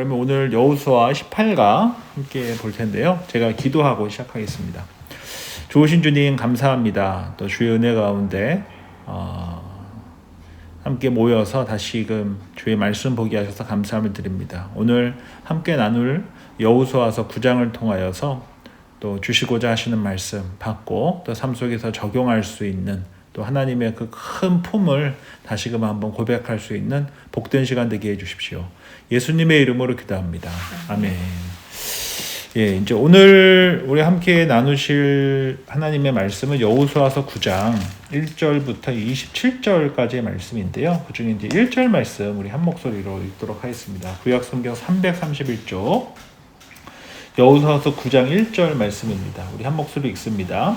그러면 오늘 여호수아 18가 함께 볼 텐데요. 제가 기도하고 시작하겠습니다. 좋으신 주님 감사합니다. 또 주의 은혜 가운데 함께 모여서 다시금 주의 말씀 보게 하셔서 감사함을 드립니다. 오늘 함께 나눌 여호수아서 9장을 통하여서 또 주시고자 하시는 말씀 받고 또 삶 속에서 적용할 수 있는 또 하나님의 그 큰 품을 다시금 한번 고백할 수 있는 복된 시간 되게 해주십시오. 예수님의 이름으로 기도합니다. 아멘. 예, 이제 오늘 우리 함께 나누실 하나님의 말씀은 여호수아서 9장 1절부터 27절까지의 말씀인데요. 그 중에 이제 1절 말씀 우리 한 목소리로 읽도록 하겠습니다. 구약 성경 331쪽 여호수아서 9장 1절 말씀입니다. 우리 한 목소리 읽습니다.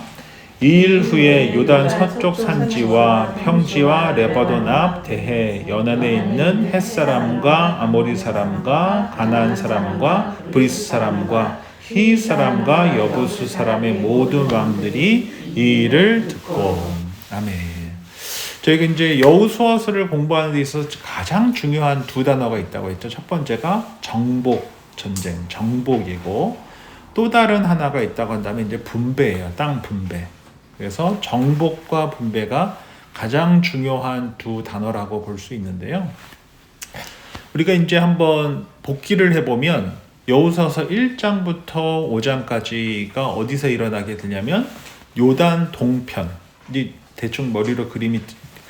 이 일 후에 요단 서쪽 산지와 평지와 레바논 앞 대해 연안에 있는 햇사람과 아모리 사람과 가나안 사람과 브리스 사람과 히 사람과 여부수 사람의 모든 왕들이 이 일을 듣고 아멘. 저희가 이제 여호수아서를 공부하는 데 있어서 가장 중요한 두 단어가 있다고 했죠. 첫 번째가 정복 전쟁, 정복이고 또 다른 하나가 있다고 한다면 이제 분배예요. 땅 분배. 그래서 정복과 분배가 가장 중요한 두 단어라고 볼 수 있는데요. 우리가 이제 한번 복기를 해보면 여호수아서 1장부터 5장까지가 어디서 일어나게 되냐면 요단 동편, 대충 머리로 그림이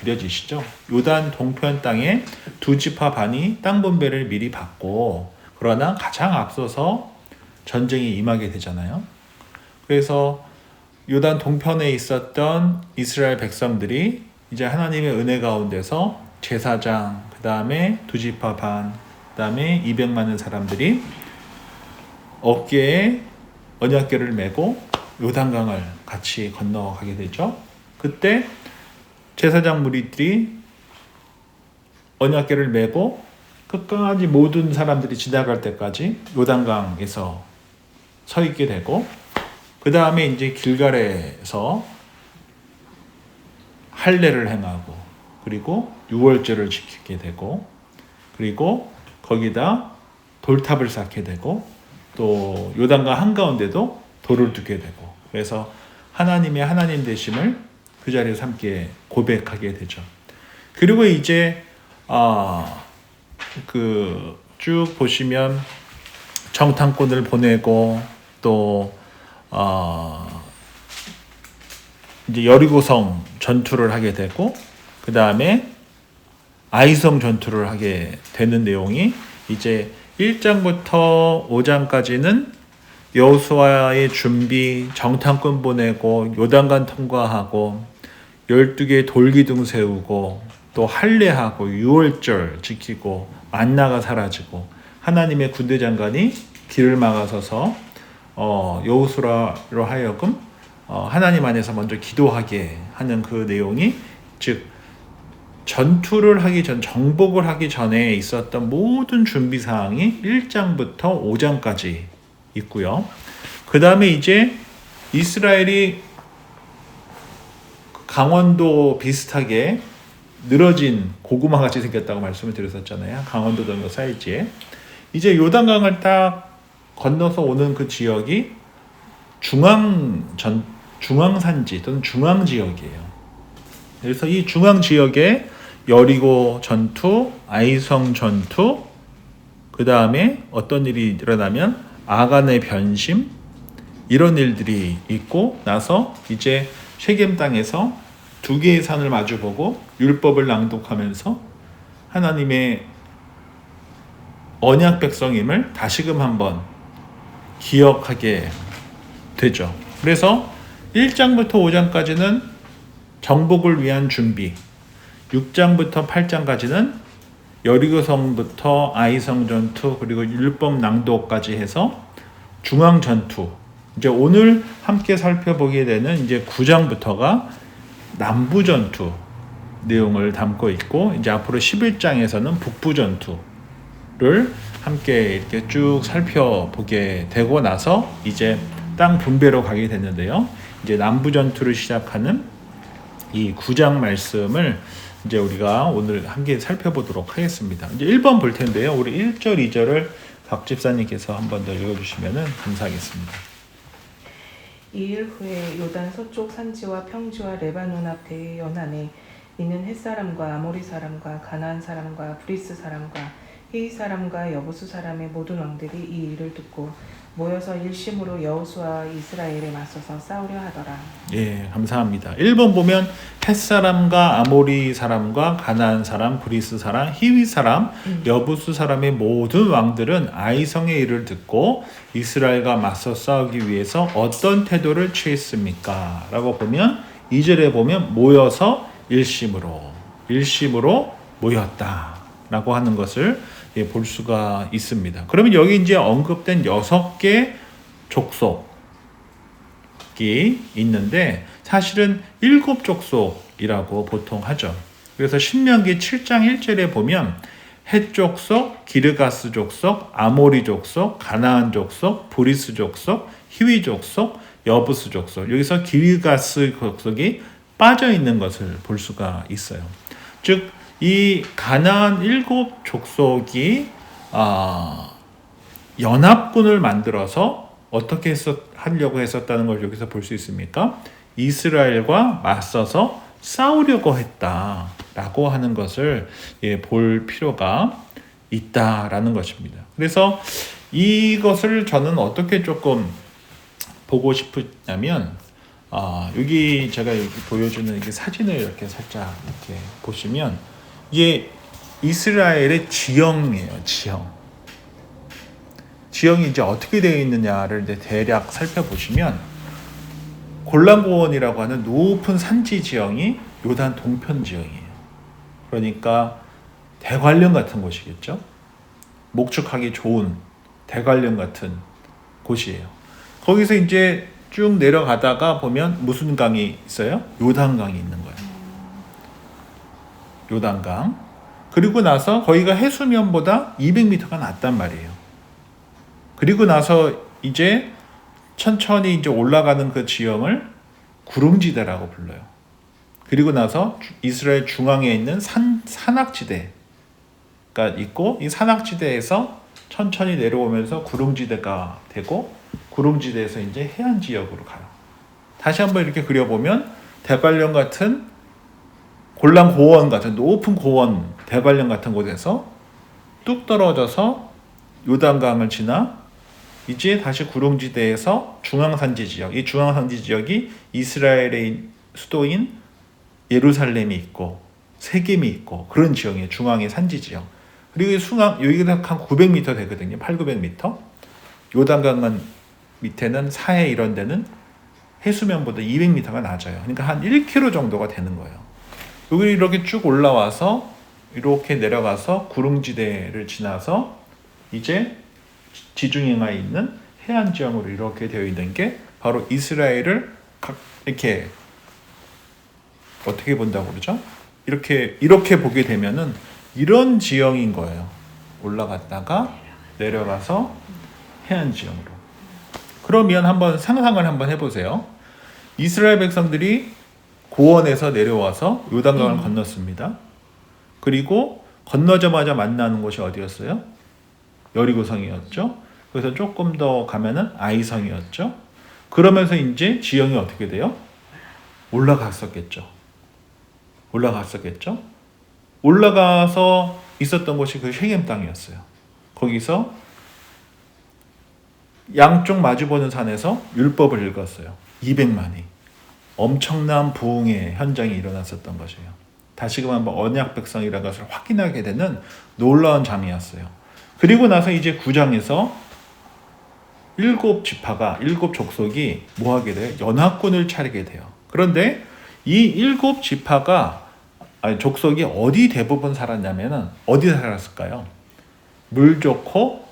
그려지시죠? 요단 동편 땅에 두 지파 반이 땅 분배를 미리 받고 그러나 가장 앞서서 전쟁이 임하게 되잖아요. 그래서 요단 동편에 있었던 이스라엘 백성들이 이제 하나님의 은혜 가운데서 제사장, 그 다음에 두 지파 반, 그 다음에 200만의 사람들이 어깨에 언약궤를 메고 요단강을 같이 건너가게 되죠. 그때 제사장 무리들이 언약궤를 메고 끝까지 모든 사람들이 지나갈 때까지 요단강에서 서 있게 되고 그 다음에 이제 길갈에서 할례를 행하고 그리고 유월절을 지키게 되고 그리고 거기다 돌탑을 쌓게 되고 또 요단강 한가운데도 돌을 두게 되고 그래서 하나님의 하나님 되심을 그 자리에서 함께 고백하게 되죠. 그리고 이제 쭉 보시면 정탐꾼을 보내고 또 이제 여리고성 전투를 하게 되고 그 다음에 아이성 전투를 하게 되는 내용이 이제 1장부터 5장까지는 여호수아의 준비, 정탐꾼 보내고 요단강 통과하고 12개의 돌기둥 세우고 또 할례하고 유월절 지키고 만나가 사라지고 하나님의 군대 장관이 길을 막아서서 여호수아로 하여금 하나님 안에서 먼저 기도하게 하는 그 내용이 즉 전투를 하기 전 정복을 하기 전에 있었던 모든 준비 사항이 1장부터 5장까지 있고요. 그 다음에 이제 이스라엘이 강원도 비슷하게 늘어진 고구마 같이 생겼다고 말씀을 드렸었잖아요. 강원도 정도 사이즈에 이제 요단강을 딱 건너서 오는 그 지역이 중앙산지 또는 중앙지역이에요. 그래서 이 중앙지역에 여리고 전투, 아이성 전투, 그 다음에 어떤 일이 일어나면 아간의 변심 이런 일들이 있고 나서 이제 쉐겜 땅에서 두 개의 산을 마주보고 율법을 낭독하면서 하나님의 언약 백성임을 다시금 한번 기억하게 되죠. 그래서 1장부터 5장까지는 정복을 위한 준비, 6장부터 8장까지는 여리고성부터 아이성 전투 그리고 율법 낭독까지 해서 중앙 전투. 이제 오늘 함께 살펴보게 되는 이제 9장부터가 남부 전투 내용을 담고 있고 이제 앞으로 11장에서는 북부 전투를 함께 이렇게 쭉 살펴보게 되고 나서 이제 땅 분배로 가게 됐는데요. 이제 남부 전투를 시작하는 이 9장 말씀을 이제 우리가 오늘 함께 살펴보도록 하겠습니다. 이제 1번 볼 텐데요. 우리 1절, 2절을 박 집사님께서 한 번 더 읽어주시면 감사하겠습니다. 이일 후에 요단 서쪽 산지와 평지와 레바논 앞 대의 연안에 있는 헷 사람과 아모리 사람과 가나안 사람과 브리스 사람과 히위 사람과 여부수 사람의 모든 왕들이 이 일을 듣고 모여서 일심으로 여호수아와 이스라엘에 맞서서 싸우려 하더라. 예, 감사합니다. 1번 보면 헷 사람과 아모리 사람과 가나안 사람, 브리스 사람, 히위 사람, 여부수 사람의 모든 왕들은 아이성의 일을 듣고 이스라엘과 맞서 싸우기 위해서 어떤 태도를 취했습니까? 라고 보면 2절에 보면 모여서 일심으로 모였다 라고 하는 것을 볼 수가 있습니다. 그러면 여기 이제 언급된 6개 족속이 있는데 사실은 7족속이라고 보통 하죠. 그래서 신명기 7장 1절에 보면 헷 족속, 기르가스 족속, 아모리 족속, 가나안 족속, 브리스 족속, 히위 족속, 여부스 족속, 여기서 기르가스 족속이 빠져 있는 것을 볼 수가 있어요. 즉 이 가나안 7족속이 연합군을 만들어서 어떻게 하려고 했었다는 걸 여기서 볼 수 있습니까? 이스라엘과 맞서서 싸우려고 했다라고 하는 것을 볼 필요가 있다라는 것입니다. 그래서 이것을 저는 어떻게 조금 보고 싶냐면 여기 제가 여기 보여주는 이 사진을 이렇게 살짝 이렇게 보시면 이게 이스라엘의 지형이에요. 지형이 이제 어떻게 되어 있느냐를 이제 대략 살펴보시면 골란고원이라고 하는 높은 산지 지형이 요단 동편 지형이에요. 그러니까 대관령 같은 곳이겠죠. 목축하기 좋은 대관령 같은 곳이에요. 거기서 이제 쭉 내려가다가 보면 무슨 강이 있어요? 요단강이 있는 거예요. 요단강. 그리고 나서 거기가 해수면보다 200m가 낮단 말이에요. 그리고 나서 이제 천천히 이제 올라가는 그 지형을 구릉지대라고 불러요. 그리고 나서 이스라엘 중앙에 있는 산악지대가 있고 이 산악지대에서 천천히 내려오면서 구릉지대가 되고 구릉지대에서 이제 해안 지역으로 가요. 다시 한번 이렇게 그려보면 대관령 같은 골란 고원 같은 높은 고원 대관령 같은 곳에서 뚝 떨어져서 요단강을 지나 이제 다시 구릉지대에서 중앙산지 지역, 이 중앙산지 지역이 이스라엘의 수도인 예루살렘이 있고 세겜이 있고 그런 지역이에요. 중앙의 산지 지역. 그리고 여기가 한 900m 되거든요. 800-900m. 요단강은 밑에는 사해 이런 데는 해수면보다 200m가 낮아요. 그러니까 한 1km 정도가 되는 거예요. 여기 이렇게 쭉 올라와서 이렇게 내려가서 구릉지대를 지나서 이제 지중해에 있는 해안 지형으로 이렇게 되어 있는 게 바로 이스라엘을 이렇게 어떻게 본다고 그러죠? 이렇게 보게 되면은 이런 지형인 거예요. 올라갔다가 내려가서 해안 지형으로. 그러면 한번 상상을 한번 해보세요. 이스라엘 백성들이 고원에서 내려와서 요단강을 건넜습니다. 그리고 건너자마자 만나는 곳이 어디였어요? 여리고성이었죠. 그래서 조금 더 가면은 아이성이었죠. 그러면서 이제 지형이 어떻게 돼요? 올라갔었겠죠. 올라가서 있었던 곳이 그 쉐겜 땅이었어요. 거기서 양쪽 마주보는 산에서 율법을 읽었어요. 200만이. 엄청난 부흥의 현장이 일어났었던 것이에요. 다시금 한번 언약 백성이라는 것을 확인하게 되는 놀라운 장이었어요. 그리고 나서 이제 9장에서 7지파가 7족속이 뭐하게 돼요? 연합군을 차리게 돼요. 그런데 이 7지파가 족속이 어디 대부분 살았냐면은 어디 살았을까요? 물 좋고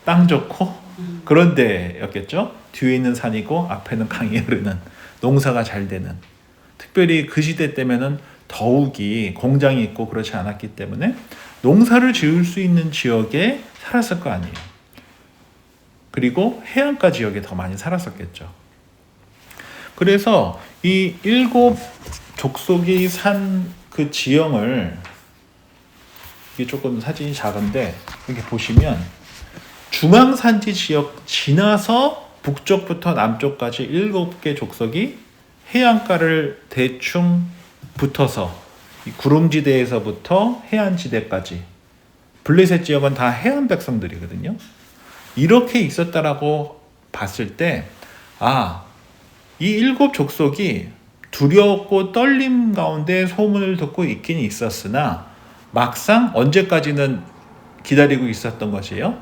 땅 좋고 그런 데였겠죠. 뒤에 있는 산이고 앞에는 강이 흐르는 농사가 잘 되는, 특별히 그 시대 때면은 더욱이 공장이 있고 그렇지 않았기 때문에 농사를 지을 수 있는 지역에 살았을 거 아니에요. 그리고 해안가 지역에 더 많이 살았었겠죠. 그래서 이 7족속이 산 그 지형을 이게 조금 사진이 작은데 이렇게 보시면 중앙산지 지역 지나서 북쪽부터 남쪽까지 7개 족속이 해안가를 대충 붙어서 이 구릉지대에서부터 해안지대까지 블레셋 지역은 다 해안 백성들이거든요. 이렇게 있었다라고 봤을 때 이 7족속이 두렵고 떨림 가운데 소문을 듣고 있긴 있었으나 막상 언제까지는 기다리고 있었던 것이에요.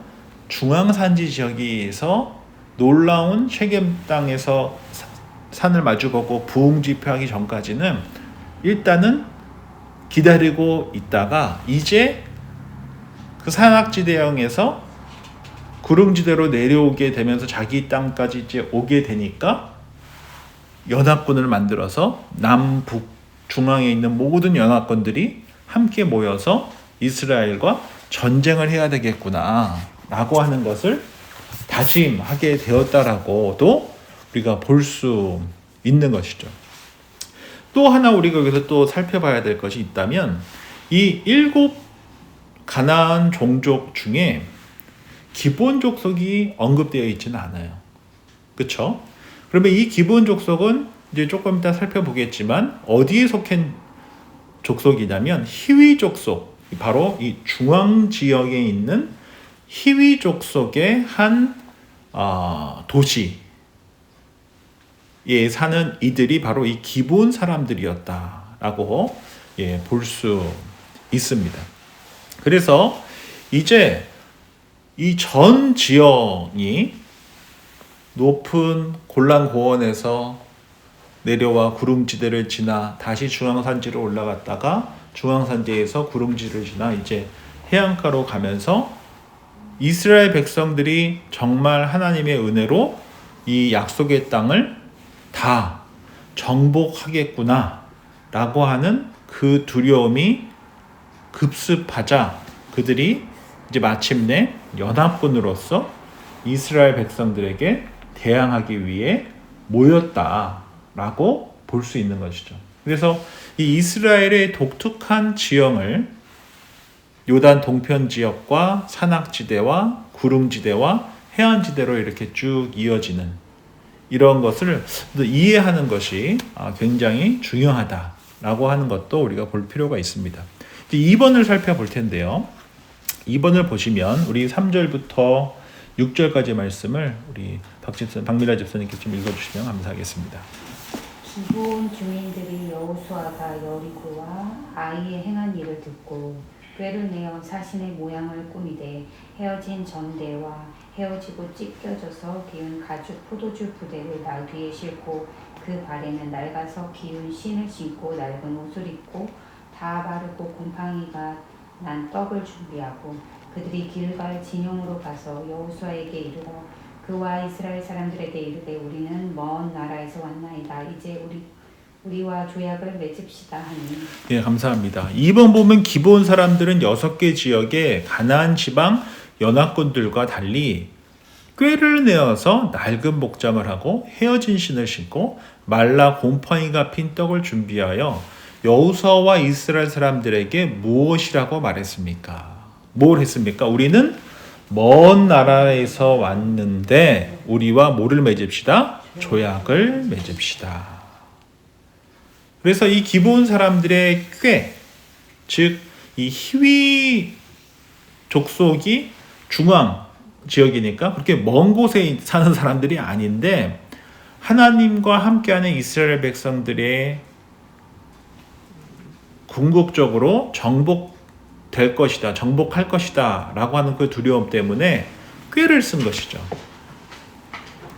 중앙산지 지역에서 놀라운 쉐겜 땅에서 산을 마주보고 부흥 집회하기 전까지는 일단은 기다리고 있다가 이제 그 산악지대형에서 구릉지대로 내려오게 되면서 자기 땅까지 이제 오게 되니까 연합군을 만들어서 남북 중앙에 있는 모든 연합군들이 함께 모여서 이스라엘과 전쟁을 해야 되겠구나 라고 하는 것을 다짐하게 되었다라고도 우리가 볼 수 있는 것이죠. 또 하나 우리가 여기서 또 살펴봐야 될 것이 있다면 이 7 가나안 종족 중에 기본 족속이 언급되어 있지는 않아요. 그렇죠? 그러면 이 기본 족속은 이제 조금 이따 살펴보겠지만 어디에 속한 족속이냐면 히위 족속, 바로 이 중앙 지역에 있는 히위 족속의 한 도시에 사는 이들이 바로 이 기본 사람들이었다라고 볼 수 있습니다. 그래서 이제 이 전 지역이 높은 골란 고원에서 내려와 구릉지대를 지나 다시 중앙산지로 올라갔다가 중앙산지에서 구릉지를 지나 이제 해안가로 가면서 이스라엘 백성들이 정말 하나님의 은혜로 이 약속의 땅을 다 정복하겠구나 라고 하는 그 두려움이 급습하자 그들이 이제 마침내 연합군으로서 이스라엘 백성들에게 대항하기 위해 모였다라고 볼 수 있는 것이죠. 그래서 이 이스라엘의 독특한 지형을 요단 동편 지역과 산악지대와 구릉지대와 해안지대로 이렇게 쭉 이어지는 이런 것을 이해하는 것이 굉장히 중요하다라고 하는 것도 우리가 볼 필요가 있습니다. 2번을 살펴볼 텐데요. 2번을 보시면 우리 3절부터 6절까지 말씀을 우리 박미라 집사님께 좀 읽어주시면 감사하겠습니다. 기브온 주민들이 여호수아가 여리고와 아이에 행한 일을 듣고 꾀를 내어 사신의 모양을 꾸미되 헤어진 전대와 헤어지고 찢겨져서 기운 가죽 포도주 부대를 날 뒤에 싣고 그 발에는 낡아서 기운 신을 신고 낡은 옷을 입고 다 바르고 곰팡이가 난 떡을 준비하고 그들이 길갈 진영으로 가서 여호수아에게 이르러 그와 이스라엘 사람들에게 이르되 우리는 먼 나라에서 왔나이다. 이제 우리와 조약을 맺읍시다 하니. 예, 감사합니다. 2번 보면 기본 사람들은 6개 지역의 가나안 지방 연합군들과 달리 꾀를 내어서 낡은 복장을 하고 헤어진 신을 신고 말라 곰팡이가 핀 떡을 준비하여 여호수아와 이스라엘 사람들에게 무엇이라고 말했습니까? 뭘 했습니까? 우리는 먼 나라에서 왔는데 우리와 뭐를 맺읍시다? 조약을 맺읍시다. 그래서 이 기본 사람들의 꾀, 즉 이 히위 족속이 중앙 지역이니까 그렇게 먼 곳에 사는 사람들이 아닌데 하나님과 함께하는 이스라엘 백성들의 궁극적으로 정복될 것이다, 정복할 것이다 라고 하는 그 두려움 때문에 꾀를 쓴 것이죠.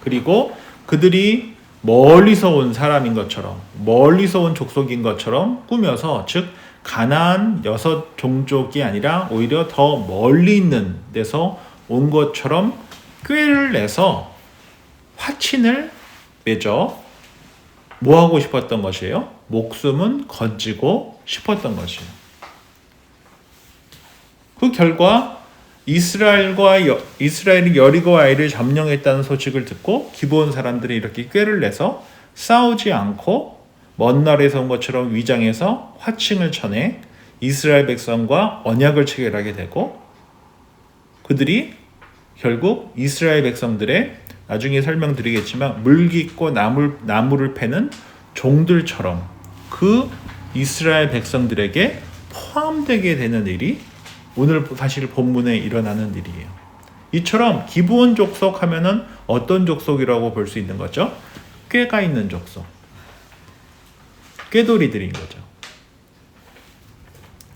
그리고 그들이 멀리서 온 사람인 것처럼, 멀리서 온 족속인 것처럼 꾸며서, 즉 가나안 6 종족이 아니라 오히려 더 멀리 있는 데서 온 것처럼 꾀를 내서 화친을 맺어 뭐 하고 싶었던 것이에요? 목숨은 건지고 싶었던 것이에요. 그 결과 이스라엘이 여리고와 아이를 점령했다는 소식을 듣고 기브온 사람들이 이렇게 꾀를 내서 싸우지 않고 먼 나라에서 온 것처럼 위장해서 화칭을 쳐내 이스라엘 백성과 언약을 체결하게 되고 그들이 결국 이스라엘 백성들의 나중에 설명드리겠지만 물깃고 나무를 패는 종들처럼 그 이스라엘 백성들에게 포함되게 되는 일이 오늘 사실 본문에 일어나는 일이에요. 이처럼 기브온 족속 하면은 어떤 족속이라고 볼 수 있는 거죠? 꾀가 있는 족속. 꾀돌이들인 거죠.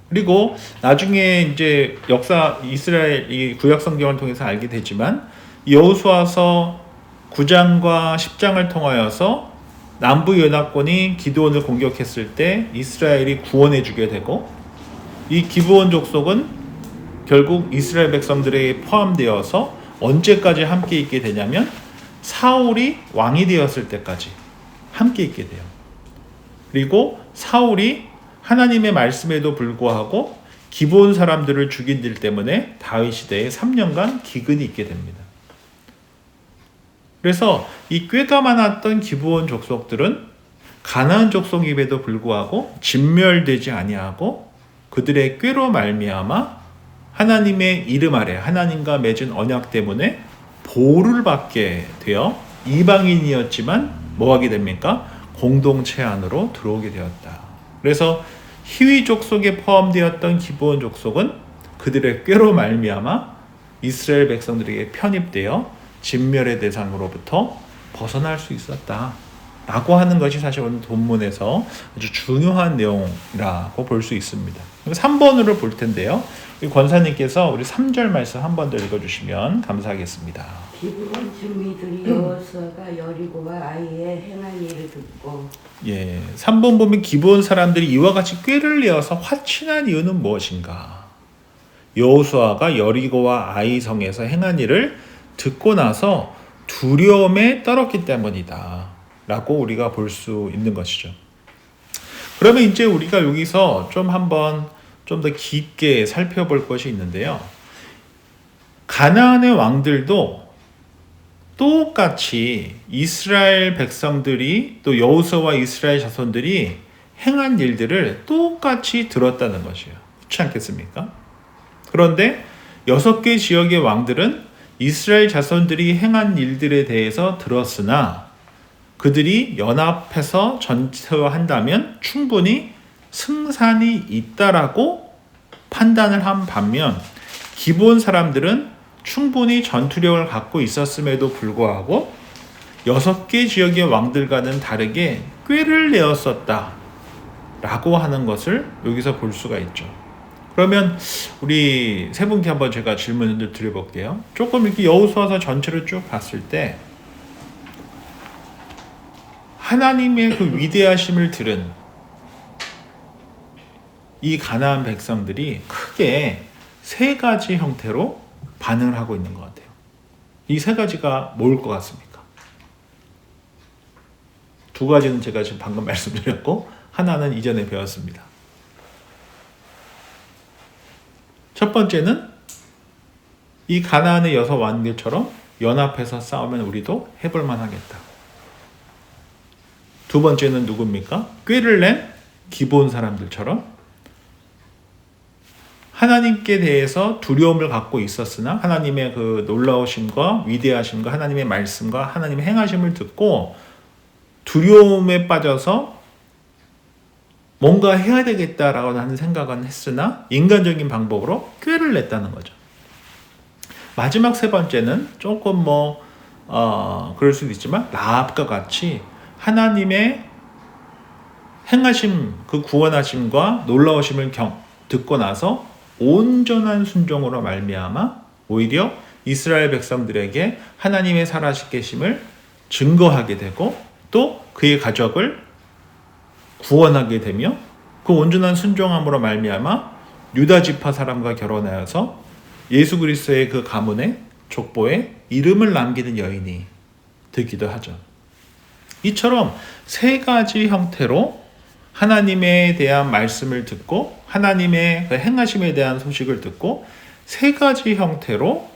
그리고 나중에 이제 역사 이스라엘 이 구약 성경을 통해서 알게 되지만 여호수아서 9장과 10장을 통하여서 남부 연합군이 기드온을 공격했을 때 이스라엘이 구원해 주게 되고 이 기브온 족속은 결국 이스라엘 백성들에게 포함되어서 언제까지 함께 있게 되냐면 사울이 왕이 되었을 때까지 함께 있게 돼요. 그리고 사울이 하나님의 말씀에도 불구하고 기브온 사람들을 죽인 일 때문에 다윗 시대에 3년간 기근이 있게 됩니다. 그래서 이 꾀가 많았던 기브온 족속들은 가나안 족속임에도 불구하고 진멸되지 아니하고 그들의 꾀로 말미암아 하나님의 이름 아래 하나님과 맺은 언약 때문에 보호를 받게 되어 이방인이었지만 뭐하게 됩니까? 공동체 안으로 들어오게 되었다. 그래서 히위 족속에 포함되었던 기브온 족속은 그들의 꾀로 말미암아 이스라엘 백성들에게 편입되어 진멸의 대상으로부터 벗어날 수 있었다 라고 하는 것이 사실 오늘 본문에서 아주 중요한 내용이라고 볼 수 있습니다. 3번으로 볼 텐데요. 권사님께서 우리 3절 말씀 한 번 더 읽어주시면 감사하겠습니다. 기브온 주민들이 여호수아가 여리고와 아이의 행한 일을 듣고 3번 보면 기브온 사람들이 이와 같이 꾀를 내어서 화친한 이유는 무엇인가? 여호수아가 여리고와 아이 성에서 행한 일을 듣고 나서 두려움에 떨었기 때문이다 라고 우리가 볼 수 있는 것이죠. 그러면 이제 우리가 여기서 좀 한번 좀 더 깊게 살펴볼 것이 있는데요. 가나안의 왕들도 똑같이 이스라엘 백성들이 또 여호수아와 이스라엘 자손들이 행한 일들을 똑같이 들었다는 것이에요. 그렇지 않겠습니까? 그런데 6개 지역의 왕들은 이스라엘 자손들이 행한 일들에 대해서 들었으나 그들이 연합해서 전투한다면 충분히 승산이 있다라고 판단을 한 반면 기브온 사람들은 충분히 전투력을 갖고 있었음에도 불구하고 6개 지역의 왕들과는 다르게 꾀를 내었었다 라고 하는 것을 여기서 볼 수가 있죠. 그러면 우리 세 분께 한번 제가 질문을 드려볼게요. 조금 이렇게 여호수아서 전체를 쭉 봤을 때 하나님의 그 위대하심을 들은 이 가나안 백성들이 크게 3가지 형태로 반응을 하고 있는 것 같아요. 이 3가지가 뭘 것 같습니까? 2가지는 제가 지금 방금 말씀드렸고 하나는 이전에 배웠습니다. 첫 번째는 이 가나안의 6 왕들처럼 연합해서 싸우면 우리도 해볼만 하겠다. 2번째는 누굽니까? 꾀를 낸 기브온 사람들처럼 하나님께 대해서 두려움을 갖고 있었으나 하나님의 그 놀라우심과 위대하심과 하나님의 말씀과 하나님의 행하심을 듣고 두려움에 빠져서 뭔가 해야 되겠다라고 하는 생각은 했으나 인간적인 방법으로 꾀를 냈다는 거죠. 마지막 3번째는 조금 그럴 수도 있지만 라합과 같이 하나님의 행하심, 그 구원하심과 놀라우심을 듣고 나서 온전한 순종으로 말미암아 오히려 이스라엘 백성들에게 하나님의 살아계심을 증거하게 되고 또 그의 가족을 구원하게 되며 그 온전한 순종함으로 말미암아 유다 지파 사람과 결혼하여서 예수 그리스도의 그 가문의 족보에 이름을 남기는 여인이 되기도 하죠. 이처럼 3가지 형태로 하나님에 대한 말씀을 듣고 하나님의 행하심에 대한 소식을 듣고 3가지 형태로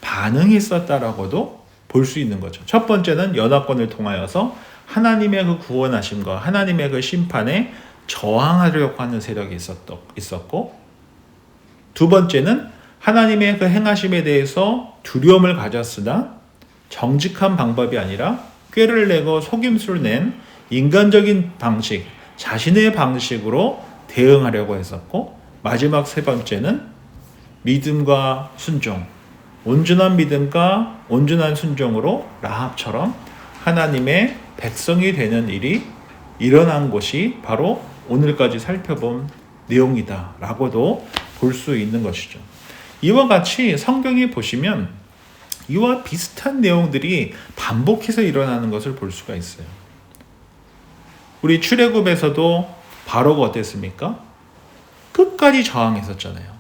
반응했었다라고도 볼 수 있는 거죠. 첫 번째는 연합군을 통하여서 하나님의 그 구원하심과 하나님의 그 심판에 저항하려고 하는 세력이 있었고, 두 번째는 하나님의 그 행하심에 대해서 두려움을 가졌으나 정직한 방법이 아니라 꾀를 내고 속임수를 낸 인간적인 방식, 자신의 방식으로 대응하려고 했었고, 마지막 세 번째는 믿음과 순종, 온전한 믿음과 온전한 순종으로 라합처럼 하나님의 백성이 되는 일이 일어난 것이 바로 오늘까지 살펴본 내용이다 라고도 볼 수 있는 것이죠. 이와 같이 성경에 보시면 이와 비슷한 내용들이 반복해서 일어나는 것을 볼 수가 있어요. 우리 출애굽에서도 바로가 어땠습니까? 끝까지 저항했었잖아요.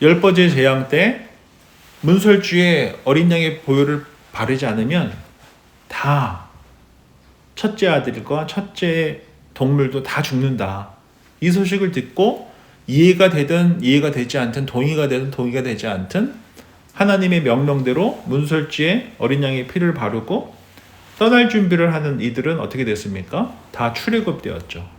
10번째 재앙 때 문설주에 어린 양의 보혈을 바르지 않으면 다 첫째 아들과 첫째 동물도 다 죽는다. 이 소식을 듣고 이해가 되든 이해가 되지 않든 동의가 되든 동의가 되지 않든 하나님의 명령대로 문설주에 어린 양의 피를 바르고 떠날 준비를 하는 이들은 어떻게 됐습니까? 다 출애굽되었죠.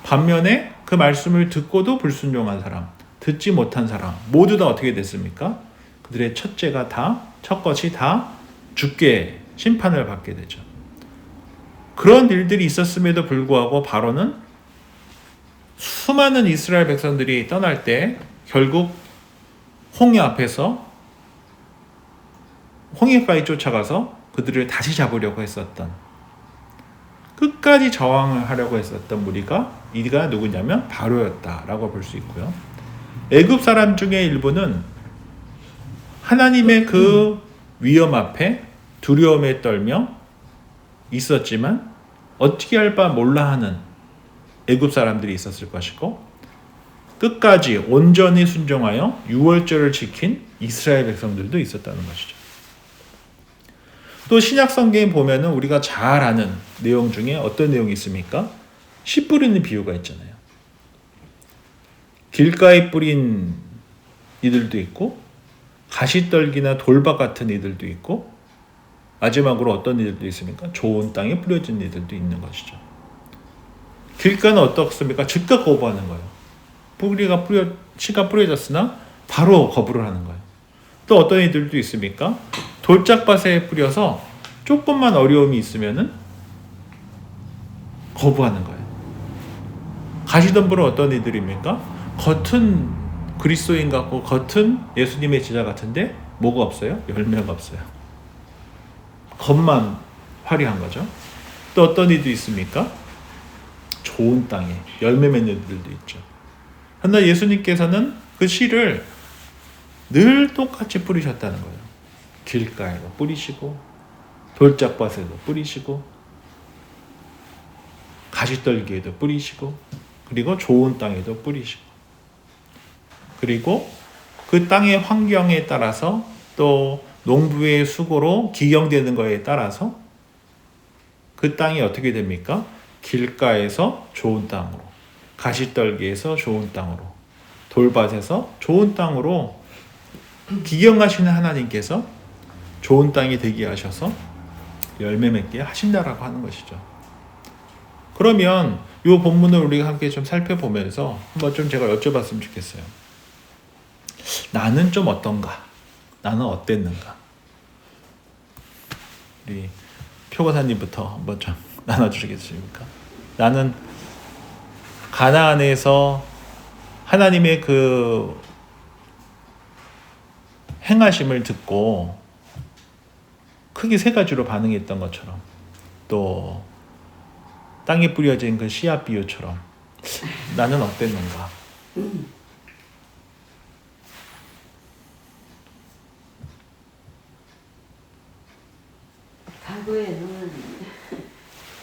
반면에 그 말씀을 듣고도 불순종한 사람, 듣지 못한 사람 모두 다 어떻게 됐습니까? 그들의 첫 것이 다 죽게 심판을 받게 되죠. 그런 일들이 있었음에도 불구하고 바로는 수많은 이스라엘 백성들이 떠날 때 결국 홍해 앞에서 홍해까지 쫓아가서 그들을 다시 잡으려고 했었던, 끝까지 저항을 하려고 했었던 무리가 이가 누구냐면 바로였다라고 볼 수 있고요. 애굽 사람 중에 일부는 하나님의 그 위험 앞에 두려움에 떨며 있었지만 어떻게 할 바 몰라 하는 애굽 사람들이 있었을 것이고, 끝까지 온전히 순종하여 유월절을 지킨 이스라엘 백성들도 있었다는 것이죠. 또 신약 성경에 보면은 우리가 잘 아는 내용 중에 어떤 내용이 있습니까? 씨 뿌리는 비유가 있잖아요. 길가에 뿌린 이들도 있고 가시떨기나 돌박 같은 이들도 있고, 마지막으로 어떤 이들도 있습니까? 좋은 땅에 뿌려진 이들도 있는 것이죠. 길가는 어떻습니까? 즉각 거부하는 거예요. 씨가 뿌려졌으나 바로 거부를 하는 거예요. 또 어떤 이들도 있습니까? 돌짝밭에 뿌려서 조금만 어려움이 있으면은 거부하는 거예요. 가시덤불은 어떤 이들입니까? 겉은 그리스도인 같고 겉은 예수님의 제자 같은데 뭐가 없어요? 열매가 없어요. 겉만 화려한 거죠. 또 어떤 이도 있습니까? 좋은 땅에 열매 맺는 이들도 있죠. 그러나 예수님께서는 그 씨를 늘 똑같이 뿌리셨다는 거예요. 길가에도 뿌리시고 돌짝밭에도 뿌리시고 가시떨기에도 뿌리시고 그리고 좋은 땅에도 뿌리시고, 그리고 그 땅의 환경에 따라서 또 농부의 수고로 기경되는 것에 따라서 그 땅이 어떻게 됩니까? 길가에서 좋은 땅으로, 가시떨기에서 좋은 땅으로, 돌밭에서 좋은 땅으로 기경하시는 하나님께서 좋은 땅이 되게 하셔서 열매 맺게 하신다라고 하는 것이죠. 그러면 이 본문을 우리가 함께 좀 살펴보면서 한번 좀 제가 여쭤봤으면 좋겠어요. 나는 좀 어떤가? 나는 어땠는가? 우리 표고사님부터 한번 좀 나눠주시겠습니까? 나는 가나안에서 하나님의 그 행하심을 듣고 크게 세 가지로 반응했던 것처럼, 또 땅에 뿌려진 그 씨앗 비유처럼 나는 어땠는가?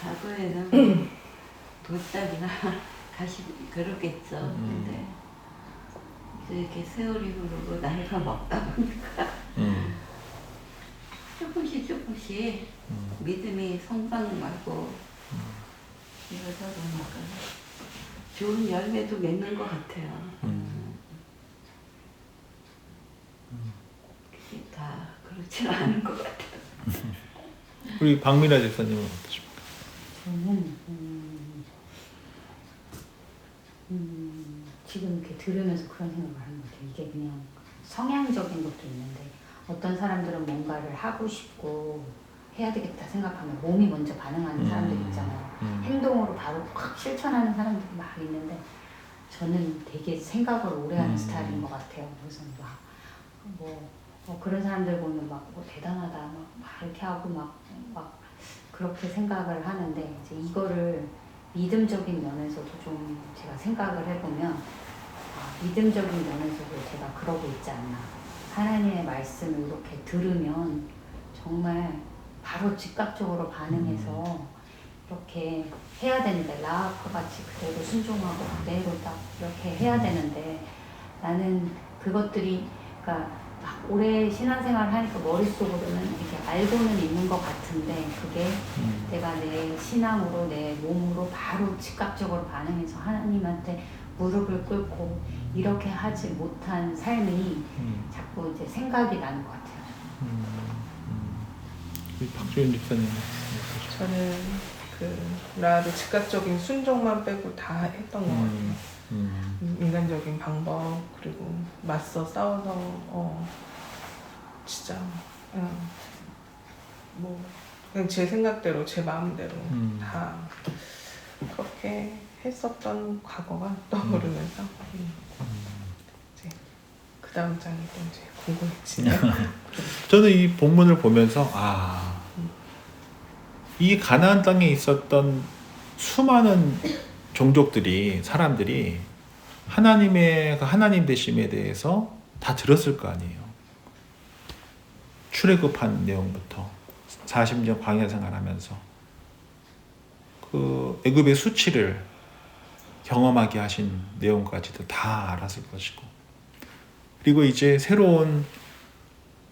과거에는 돌짝이나 가시 그렇겠죠. 근데 이제 이렇게 세월이 흐르고 나이가 먹다 보니까 조금씩 믿음이 성장하고 이러다 보니까 좋은 열매도 맺는 것 같아요. 그게 다 그렇지 않은 것 같아요. 우리 박미라 집사님은 어떠십니까? 저는 성향적인 것도 있는데 어떤 사람들은 뭔가를 하고 싶고 해야 되겠다 생각하면 몸이 먼저 반응하는 사람들 있잖아요. 행동으로 바로 확 실천하는 사람들이 막 있는데 저는 되게 생각을 오래 하는 스타일인 것 같아요. 그래서 그런 사람들 보면 대단하다 막 이렇게 하고 막 그렇게 생각을 하는데 이제 이거를 믿음적인 면에서도 좀 제가 생각을 해보면 믿음적인 면에서도 제가 그러고 있지 않나. 하나님의 말씀을 이렇게 들으면 정말 바로 즉각적으로 반응해서 이렇게 해야 되는데 라아카 같이 그대로 순종하고 그대로 딱 이렇게 해야 되는데 나는 그것들이 그러니까 막 오래 신앙생활을 하니까 머릿속으로는 이렇게 알고는 있는 것 같은데 그게 내가 내 신앙으로 내 몸으로 바로 즉각적으로 반응해서 하나님한테 무릎을 꿇고 이렇게 하지 못한 삶이 자꾸 이제 생각이 나는 것 같아요. 박주현 집사님. 저는 나도 즉각적인 순종만 빼고 다 했던 것 같아요. 인간적인 방법 그리고 맞서 싸워서 진짜 그냥 제 생각대로 제 마음대로 다 그렇게 했었던 과거가 떠오르면서 이제 그 다음 장이 또 이제 궁금해지네요. 저는 이 본문을 보면서 이 가나안 땅에 있었던 수많은 종족들이 사람들이 하나님의 그 하나님 되심에 대해서 다 들었을 거 아니에요. 출애굽한 내용부터 40년 광야 생활하면서 그 애굽의 수치를 경험하게 하신 내용까지도 다 알았을 것이고 그리고 이제 새로운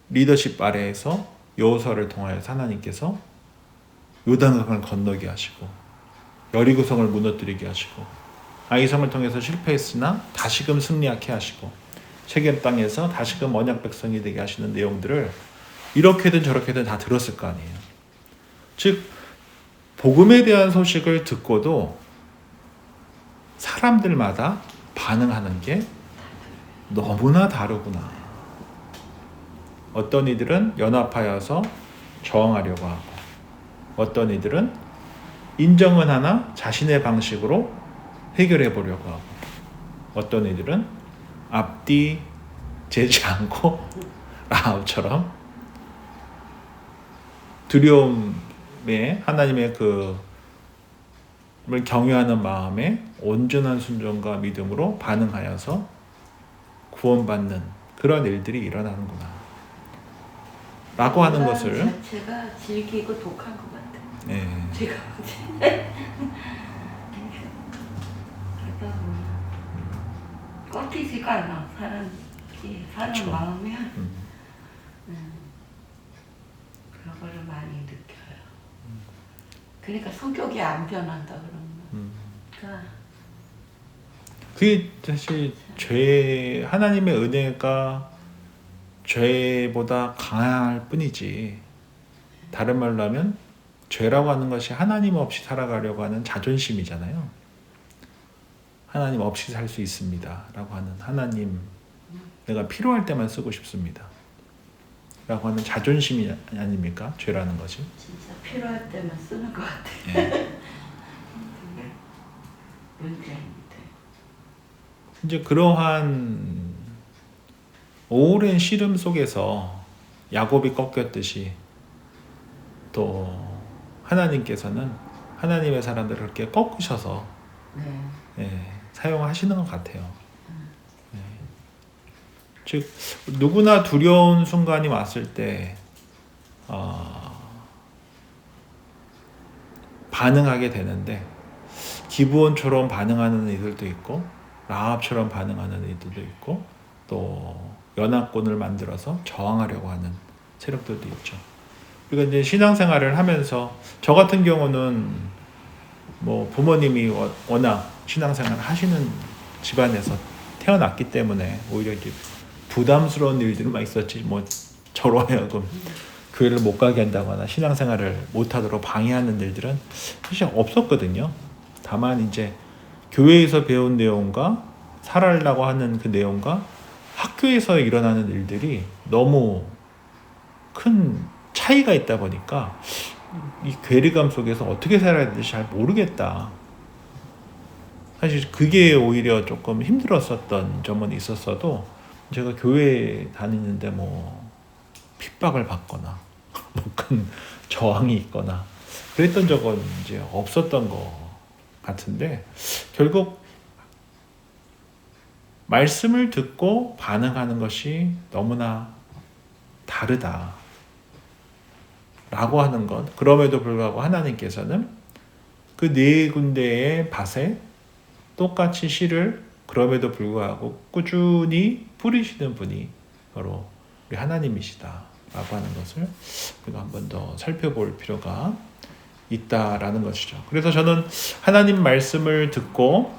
리더십 아래에서 여호수아를 통하여서 하나님께서 요단강을 건너게 하시고 여리고성을 무너뜨리게 하시고 아이성을 통해서 실패했으나 다시금 승리하게 하시고 세겜 땅에서 다시금 언약 백성이 되게 하시는 내용들을 이렇게든 저렇게든 다 들었을 거 아니에요. 즉 복음에 대한 소식을 듣고도 사람들마다 반응하는 게 너무나 다르구나. 어떤 이들은 연합하여서 저항하려고 하고 어떤 이들은 인정은 하나 자신의 방식으로 해결해 보려고 하고 어떤 이들은 앞뒤 재지 않고 라합처럼 두려움에 하나님의 그를 경외하는 마음에 온전한 순종과 믿음으로 반응하여서 구원받는 그런 일들이 일어나는구나 라고 하는 것을 자체가 질기고 독한 것 같아요. 네. 제가 그러다 보면 꺾이지가 않아. 사는 그쵸. 마음이 그런 거를 많이 느껴요. 그러니까 성격이 안 변한다 그러면. 그러니까 그게 사실 하나님의 은혜가 죄보다 강할 뿐이지 다른 말로 하면 죄라고 하는 것이 하나님 없이 살아가려고 하는 자존심이잖아요. 하나님 없이 살 수 있습니다 라고 하는 하나님 내가 필요할 때만 쓰고 싶습니다 라고 하는 자존심이 아닙니까? 죄라는 것이. 진짜 필요할 때만 쓰는 것 같아요. 네. 문제인데. 이제 그러한 오랜 씨름 속에서 야곱이 꺾였듯이 또 하나님께서는 하나님의 사람들을 그렇게 꺾으셔서 사용하시는 것 같아요. 즉 누구나 두려운 순간이 왔을 때 반응하게 되는데 기브온처럼 반응하는 이들도 있고 라합처럼 반응하는 이들도 있고 또 연합군을 만들어서 저항하려고 하는 세력들도 있죠. 그러니까 이제 신앙생활을 하면서 저 같은 경우는 뭐 부모님이 워낙 신앙생활을 하시는 집안에서 태어났기 때문에 오히려 이제 부담스러운 일들만 있었지 뭐 저로 하여금 교회를 못 가게 한다거나 신앙생활을 못하도록 방해하는 일들은 사실 없었거든요. 다만 이제 교회에서 배운 내용과 살아가려고 하는 그 내용과 학교에서 일어나는 일들이 너무 큰 차이가 있다 보니까 이 괴리감 속에서 어떻게 살아야 되는지 잘 모르겠다. 사실 그게 오히려 조금 힘들었었던 점은 있었어도 제가 교회 다니는데 뭐 핍박을 받거나 뭐 큰 저항이 있거나 그랬던 적은 이제 없었던 것 같은데 결국 말씀을 듣고 반응하는 것이 너무나 다르다 라고 하는 것. 그럼에도 불구하고 하나님께서는 그 네 군데의 밭에 똑같이 씨를 그럼에도 불구하고 꾸준히 뿌리시는 분이 바로 우리 하나님이시다 라고 하는 것을 우리가 한 번 더 살펴볼 필요가 있다라는 것이죠. 그래서 저는 하나님 말씀을 듣고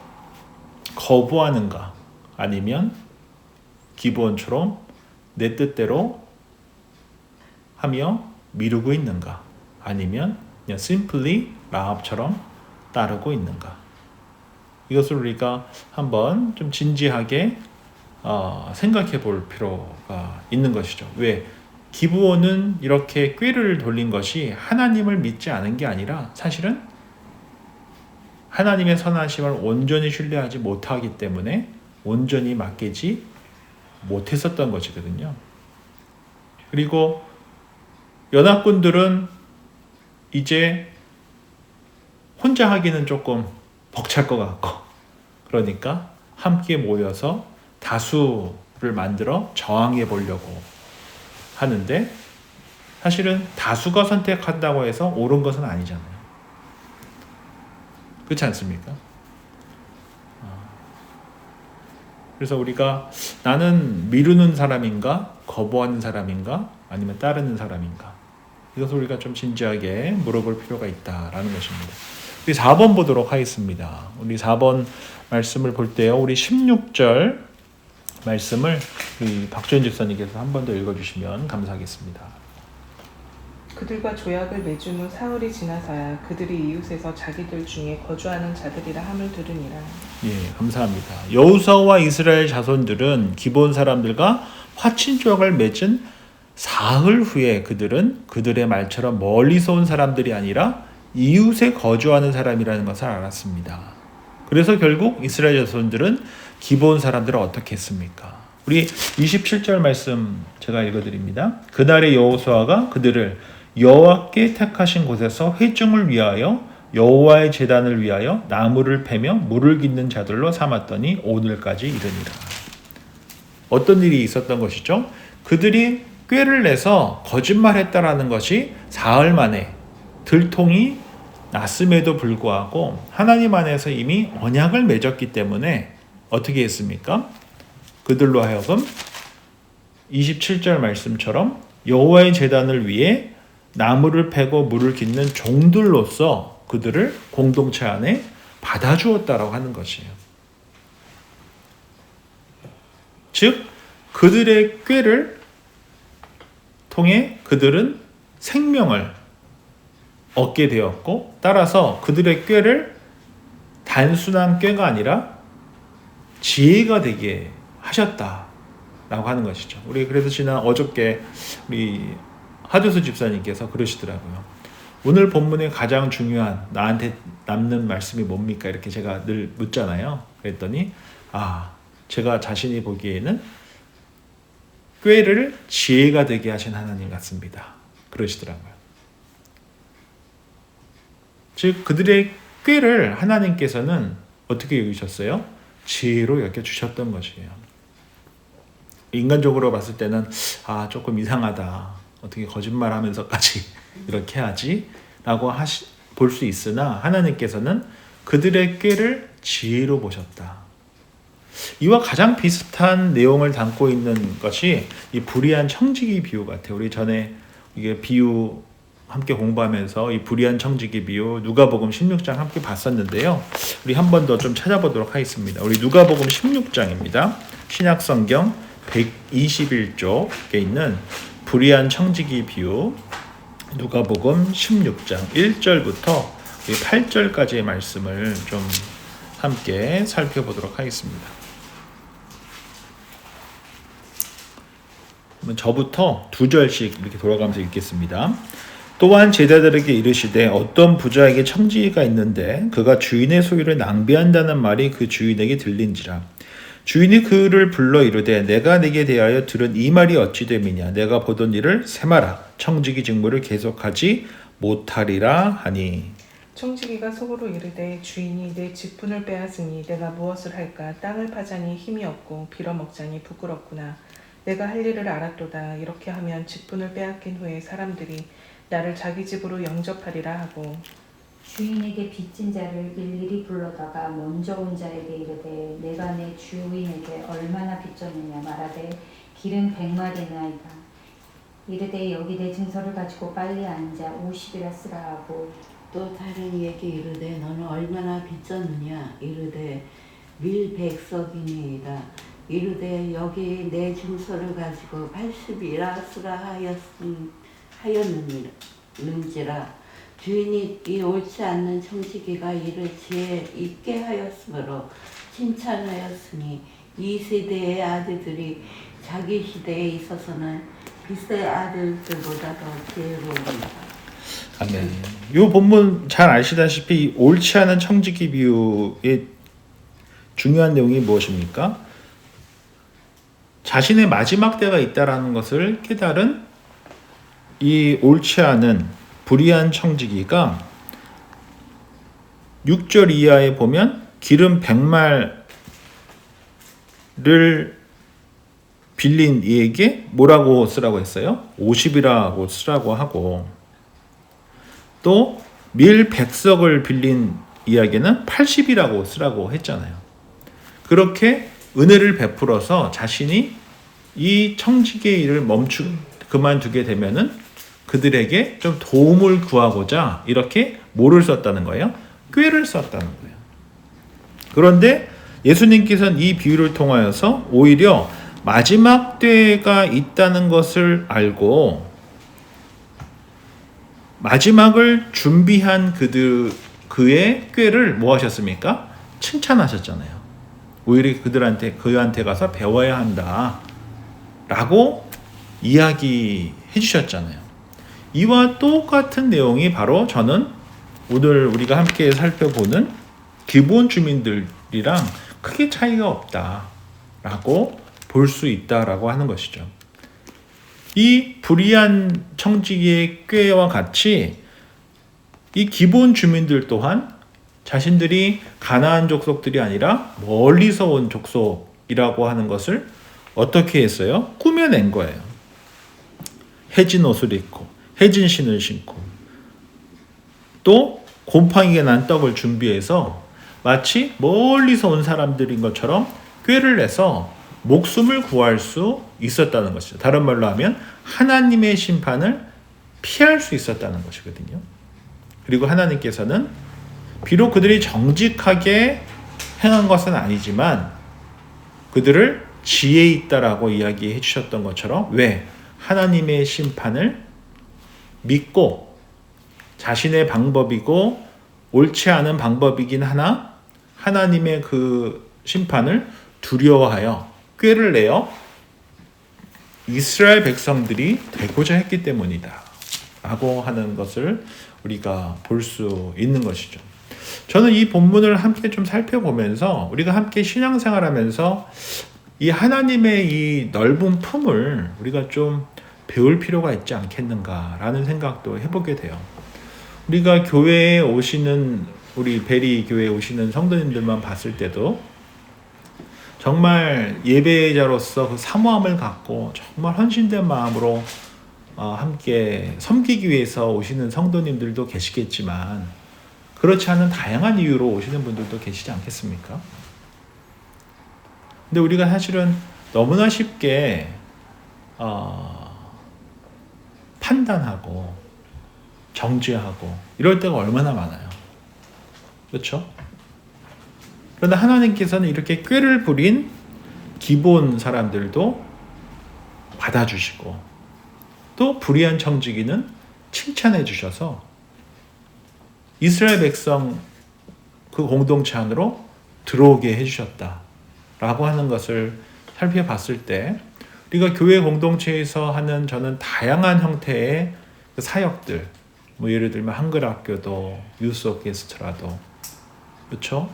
거부하는가 아니면 기브온처럼 내 뜻대로 하며 미루고 있는가 아니면 그냥 simply 라합처럼 따르고 있는가, 이것을 우리가 한번 좀 진지하게 생각해 볼 필요가 있는 것이죠. 왜? 기브온은 이렇게 꾀를 돌린 것이 하나님을 믿지 않은 게 아니라 사실은 하나님의 선하심을 온전히 신뢰하지 못하기 때문에 온전히 맡기지 못했었던 것이거든요. 그리고 연합군들은 이제 혼자 하기는 조금 벅찰 것 같고, 그러니까 함께 모여서 다수를 만들어 저항해 보려고 하는데, 사실은 다수가 선택한다고 해서 옳은 것은 아니잖아요. 그렇지 않습니까? 그래서 우리가 나는 미루는 사람인가, 거부하는 사람인가, 아니면 따르는 사람인가, 이것을 우리가 좀 진지하게 물어볼 필요가 있다라는 것입니다. 우리 4번 보도록 하겠습니다. 우리 4번 말씀을 볼 때요, 우리 16절 말씀을 우리 박주현 집사님께서 한 번 더 읽어주시면 감사하겠습니다. 그들과 조약을 맺은 후 사흘이 지나서야 그들이 이웃에서 자기들 중에 거주하는 자들이라 함을 들으니라. 예, 감사합니다. 여호수아와 이스라엘 자손들은 기브온 사람들과 화친 조약을 맺은 사흘 후에 그들은 그들의 말처럼 멀리서 온 사람들이 아니라 이웃에 거주하는 사람이라는 것을 알았습니다. 그래서 결국 이스라엘 자손들은 기브온 사람들을 어떻게 했습니까? 우리 27절 말씀 제가 읽어드립니다. 그날의 여호수아가 그들을 여호와께 택하신 곳에서 회중을 위하여 여호와의 제단을 위하여 나무를 패며 물을 깃는 자들로 삼았더니 오늘까지 이르니라. 어떤 일이 있었던 것이죠? 그들이 꾀를 내서 거짓말했다라는 것이 사흘 만에 들통이 났음에도 불구하고 하나님 안에서 이미 언약을 맺었기 때문에 어떻게 했습니까? 그들로 하여금 27절 말씀처럼 여호와의 제단을 위해 나무를 패고 물을 깃는 종들로서 그들을 공동체 안에 받아주었다라고 하는 것이에요. 즉 그들의 꾀를 통해 그들은 생명을 얻게 되었고, 따라서 그들의 꾀를 단순한 꾀가 아니라 지혜가 되게 하셨다라고 하는 것이죠. 우리 그래서 지난 어저께 우리 하두수 집사님께서 그러시더라고요. 오늘 본문의 가장 중요한 나한테 남는 말씀이 뭡니까? 이렇게 제가 늘 묻잖아요. 그랬더니 제가 자신이 보기에는 꾀를 지혜가 되게 하신 하나님 같습니다. 그러시더라고요. 즉 그들의 꾀를 하나님께서는 어떻게 여기셨어요? 지혜로 여겨주셨던 것이에요. 인간적으로 봤을 때는 조금 이상하다. 어떻게 거짓말하면서까지 이렇게 하지? 라고 볼 수 있으나 하나님께서는 그들의 꾀를 지혜로 보셨다. 이와 가장 비슷한 내용을 담고 있는 것이 이 불의한 청지기 비유 같아요. 우리 전에 이게 비유 함께 공부하면서 이 불의한 청지기 비유 누가복음 16장 함께 봤었는데요. 우리 한 번 더 좀 찾아보도록 하겠습니다. 우리 누가복음 16장입니다. 신약성경 121쪽에 있는 불의한 청지기 비유, 누가복음 16장 1절부터 8절까지의 말씀을 좀 함께 살펴보도록 하겠습니다. 그러면 저부터 2절씩 이렇게 돌아가면서 읽겠습니다. 또한 제자들에게 이르시되 어떤 부자에게 청지기가 있는데 그가 주인의 소유를 낭비한다는 말이 그 주인에게 들린지라. 주인이 그를 불러 이르되 내가 네게 대하여 들은 이 말이 어찌 됨이냐. 내가 보던 일을 세마라. 청지기 직무를 계속하지 못하리라 하니. 청지기가 속으로 이르되 주인이 내 직분을 빼앗으니 내가 무엇을 할까. 땅을 파자니 힘이 없고 빌어먹자니 부끄럽구나. 내가 할 일을 알았도다. 이렇게 하면 직분을 빼앗긴 후에 사람들이 나를 자기 집으로 영접하리라 하고. 주인에게 빚진 자를 일일이 불러다가 먼저 온 자에게 이르되 내가 내 주인에게 얼마나 빚졌느냐 말하되 길은 100마리나이다. 이르되 여기 내 증서를 가지고 빨리 앉아 50이라 쓰라 하고. 또 다른 이에게 이르되 너는 얼마나 빚졌느냐. 이르되 밀 100석이니이다. 이르되 여기 내 증서를 가지고 80이라 쓰라 하였는지라. 주인이 이 옳지 않는 청지기가 이를 지혜 있게 하였으므로 칭찬하였으니 이 세대의 아들들이 자기 시대에 있어서는 빚의 아들들보다 더 지혜로우니라. 아멘. 이 본문 잘 아시다시피 옳지 않은 청지기 비유의 중요한 내용이 무엇입니까? 자신의 마지막 때가 있다라는 것을 깨달은 이 옳지 않은 불의한 청지기가 6절 이하에 보면 기름 100말을 빌린 이에게 뭐라고 쓰라고 했어요? 50이라고 쓰라고 하고, 또 밀 100석을 빌린 이야기는 80이라고 쓰라고 했잖아요. 그렇게 은혜를 베풀어서 자신이 이 청지기의 일을 그만두게 되면은 그들에게 좀 도움을 구하고자 이렇게 뭐를 썼다는 거예요? 꾀를 썼다는 거예요. 그런데 예수님께서는 이 비유를 통하여서 오히려 마지막 때가 있다는 것을 알고 마지막을 준비한 그의 꾀를 뭐 하셨습니까? 칭찬하셨잖아요. 오히려 그한테 가서 배워야 한다 라고 이야기해 주셨잖아요. 이와 똑같은 내용이 바로 저는 오늘 우리가 함께 살펴보는 기본 주민들이랑 크게 차이가 없다라고 볼 수 있다라고 하는 것이죠. 이 불의한 청지기의 꾀와 같이 이 기본 주민들 또한 자신들이 가나안 족속들이 아니라 멀리서 온 족속이라고 하는 것을 어떻게 했어요? 꾸며낸 거예요. 해진 옷을 입고 해진 신을 신고 또 곰팡이가 난 떡을 준비해서 마치 멀리서 온 사람들인 것처럼 꾀를 내서 목숨을 구할 수 있었다는 것이죠. 다른 말로 하면 하나님의 심판을 피할 수 있었다는 것이거든요. 그리고 하나님께서는 비록 그들이 정직하게 행한 것은 아니지만 그들을 지혜 있다라고 이야기해 주셨던 것처럼, 왜? 하나님의 심판을 믿고 자신의 방법이고 옳지 않은 방법이긴 하나 하나님의 그 심판을 두려워하여 꾀를 내어 이스라엘 백성들이 되고자 했기 때문이다 라고 하는 것을 우리가 볼 수 있는 것이죠. 저는 이 본문을 함께 좀 살펴보면서 우리가 함께 신앙생활하면서 이 하나님의 이 넓은 품을 우리가 좀 배울 필요가 있지 않겠는가라는 생각도 해보게 돼요. 우리가 교회에 오시는 우리 베리 교회에 오시는 성도님들만 봤을 때도 정말 예배자로서 그 사모함을 갖고 정말 헌신된 마음으로 함께 섬기기 위해서 오시는 성도님들도 계시겠지만 그렇지 않은 다양한 이유로 오시는 분들도 계시지 않겠습니까? 근데 우리가 사실은 너무나 쉽게 판단하고 정죄하고 이럴 때가 얼마나 많아요. 그렇죠? 그런데 하나님께서는 이렇게 꾀를 부린 기본 사람들도 받아주시고 또 불의한 청지기는 칭찬해 주셔서 이스라엘 백성 그 공동체 안으로 들어오게 해주셨다라고 하는 것을 살펴봤을 때 우리가 교회 공동체에서 하는 저는 다양한 형태의 그 사역들, 뭐 예를 들면 한글학교도 유스 오케스트라도 그렇죠?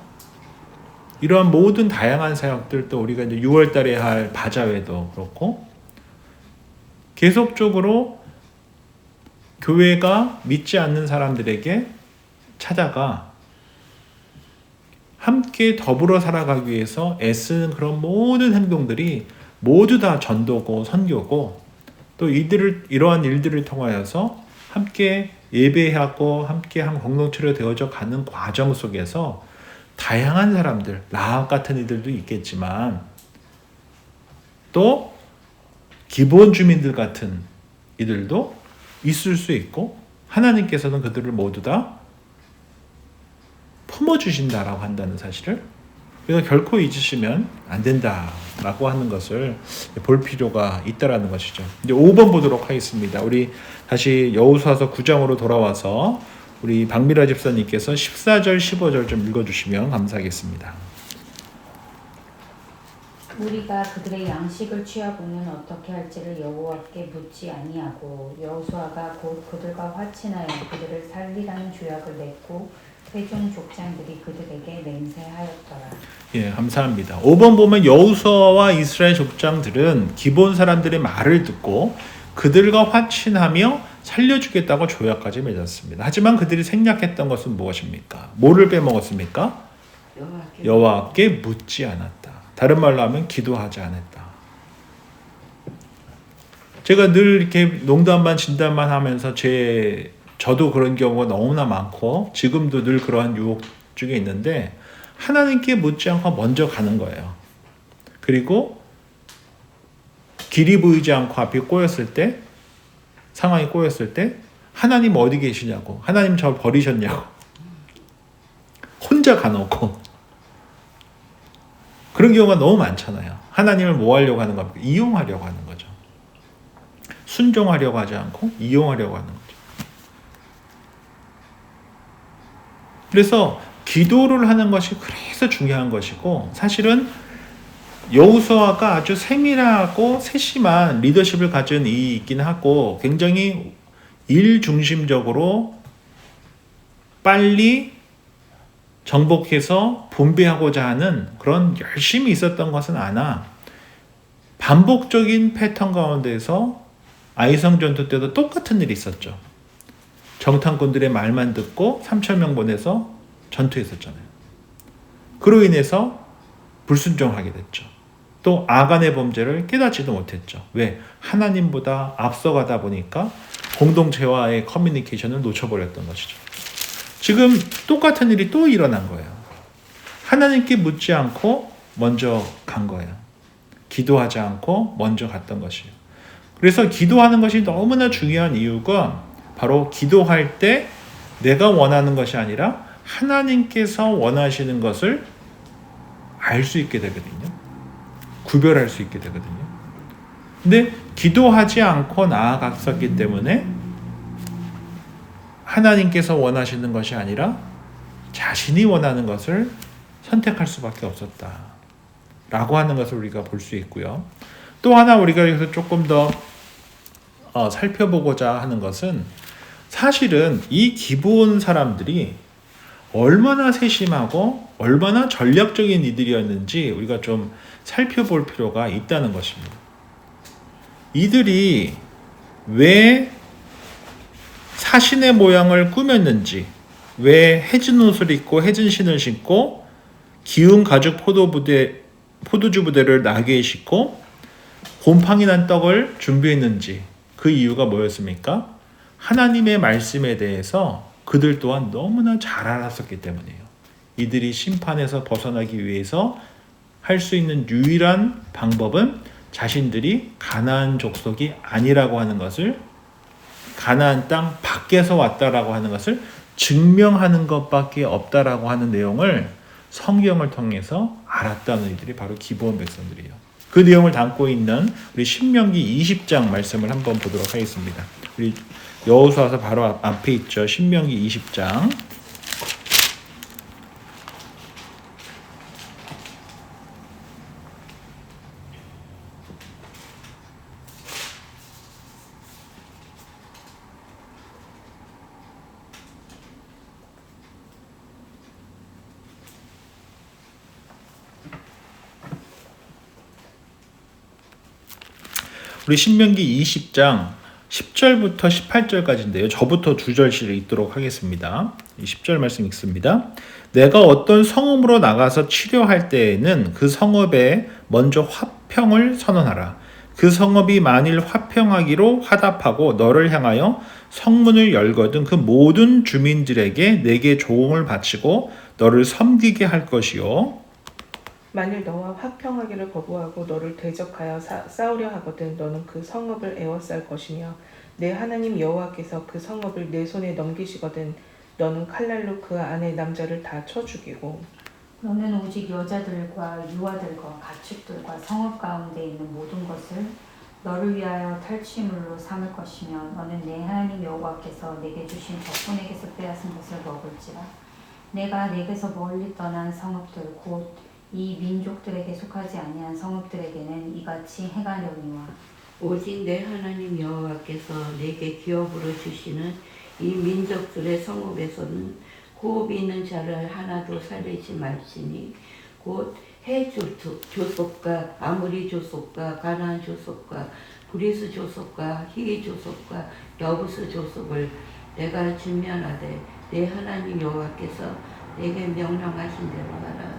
이러한 모든 다양한 사역들, 또 우리가 이제 6월 달에 할 바자회도 그렇고 계속적으로 교회가 믿지 않는 사람들에게 찾아가 함께 더불어 살아가기 위해서 애쓰는 그런 모든 행동들이 모두 다 전도고 선교고, 또 이러한 일들을 통하여서 함께 예배하고 함께 한 공동체로 되어져 가는 과정 속에서 다양한 사람들, 라합 같은 이들도 있겠지만 또 기본 주민들 같은 이들도 있을 수 있고, 하나님께서는 그들을 모두 다 품어주신다라고 한다는 사실을, 그래서 결코 잊으시면 안 된다라고 하는 것을 볼 필요가 있다라는 것이죠. 이제 5번 보도록 하겠습니다. 우리 다시 여호수아서 9장으로 돌아와서 우리 박미라 집사님께서 14절 15절 좀 읽어주시면 감사하겠습니다. 우리가 그들의 양식을 취하고는 어떻게 할지를 여호와께 묻지 아니하고 여호수아가 곧 그들과 화친하여 그들을 살리라는 조약을 맺고 회중 족장들이 그들에게 맹세하였더라. 예, 감사합니다. 5번 보면 여호수아와 이스라엘 족장들은 기본 사람들의 말을 듣고 그들과 화친하며 살려주겠다고 조약까지 맺었습니다. 하지만 그들이 생략했던 것은 무엇입니까? 뭐를 빼먹었습니까? 여호와께 묻지 않았다. 다른 말로 하면 기도하지 않았다. 제가 늘 이렇게 농담만 진담만 하면서 저도 그런 경우가 너무나 많고 지금도 늘 그러한 유혹 중에 있는데, 하나님께 묻지 않고 먼저 가는 거예요. 그리고 길이 보이지 않고 앞이 꼬였을 때, 상황이 꼬였을 때 하나님 어디 계시냐고, 하나님 저 버리셨냐고 혼자 가놓고, 그런 경우가 너무 많잖아요. 하나님을 뭐 하려고 하는 겁니까? 이용하려고 하는 거죠. 순종하려고 하지 않고 이용하려고 하는 거죠. 그래서 기도를 하는 것이 그래서 중요한 것이고, 사실은 여호수아가 아주 세밀하고 세심한 리더십을 가진 이이긴 하고, 굉장히 일 중심적으로 빨리 정복해서 분배하고자 하는 그런 열심이 있었던 것은 아나, 반복적인 패턴 가운데서 아이성 전투 때도 똑같은 일이 있었죠. 정탐꾼들의 말만 듣고 3,000명 보내서 전투했었잖아요. 그로 인해서 불순종하게 됐죠. 또 아간의 범죄를 깨닫지도 못했죠. 왜? 하나님보다 앞서가다 보니까 공동체와의 커뮤니케이션을 놓쳐버렸던 것이죠. 지금 똑같은 일이 또 일어난 거예요. 하나님께 묻지 않고 먼저 간 거예요. 기도하지 않고 먼저 갔던 것이에요. 그래서 기도하는 것이 너무나 중요한 이유가 바로 기도할 때 내가 원하는 것이 아니라 하나님께서 원하시는 것을 알 수 있게 되거든요. 구별할 수 있게 되거든요. 근데 기도하지 않고 나아갔었기 때문에 하나님께서 원하시는 것이 아니라 자신이 원하는 것을 선택할 수밖에 없었다 라고 하는 것을 우리가 볼 수 있고요. 또 하나 우리가 여기서 조금 더 살펴보고자 하는 것은, 사실은 이 기브온 사람들이 얼마나 세심하고 얼마나 전략적인 이들이었는지 우리가 좀 살펴볼 필요가 있다는 것입니다. 이들이 왜 사신의 모양을 꾸몄는지, 왜 해진 옷을 입고 해진 신을 신고 기운 가죽 포도주 부대를 나귀에 싣고 곰팡이 난 떡을 준비했는지, 그 이유가 뭐였습니까? 하나님의 말씀에 대해서 그들 또한 너무나 잘 알았었기 때문이에요. 이들이 심판에서 벗어나기 위해서 할 수 있는 유일한 방법은 자신들이 가나안 족속이 아니라고 하는 것을, 가나안 땅 밖에서 왔다라고 하는 것을 증명하는 것밖에 없다라고 하는 내용을 성경을 통해서 알았다는 이들이 바로 기브온 백성들이에요. 그 내용을 담고 있는 우리 신명기 20장 말씀을 한번 보도록 하겠습니다. 우리 여호수아서 바로 앞에 있죠. 신명기 20장. 우리 신명기 20장 10절부터 18절까지인데요. 저부터 두 절씩 읽도록 하겠습니다. 10절 말씀 읽습니다. 내가 어떤 성읍으로 나가서 치료할 때에는 그 성읍에 먼저 화평을 선언하라. 그 성읍이 만일 화평하기로 화답하고 너를 향하여 성문을 열거든 그 모든 주민들에게 내게 조공을 바치고 너를 섬기게 할 것이요. 만일 너와 화평하기를 거부하고 너를 대적하여 싸우려 하거든 너는 그 성읍을 에워쌀 것이며 내 하나님 여호와께서 그 성읍을 내 손에 넘기시거든 너는 칼날로 그 안에 남자를 다 쳐 죽이고 너는 오직 여자들과 유아들과 가축들과 성읍 가운데 있는 모든 것을 너를 위하여 탈취물로 삼을 것이며 너는 내 하나님 여호와께서 내게 주신 적군에게서 빼앗은 것을 먹을지라. 내가 내게서 멀리 떠난 성읍들 곧 이 민족들에게 속하지 아니한 성읍들에게는 이같이 행하려니와 오직 내 하나님 여호와께서 내게 기업으로 주시는 이 민족들의 성읍에서는 호흡 있는 자를 하나도 살리지 말지니 곧 해 조속과 아무리 조속과 가나안 조속과 브리스 조속과 히위 조속과 여부스 조속을 내가 진면하되 내 하나님 여호와께서 내게 명령하신 대로 하라.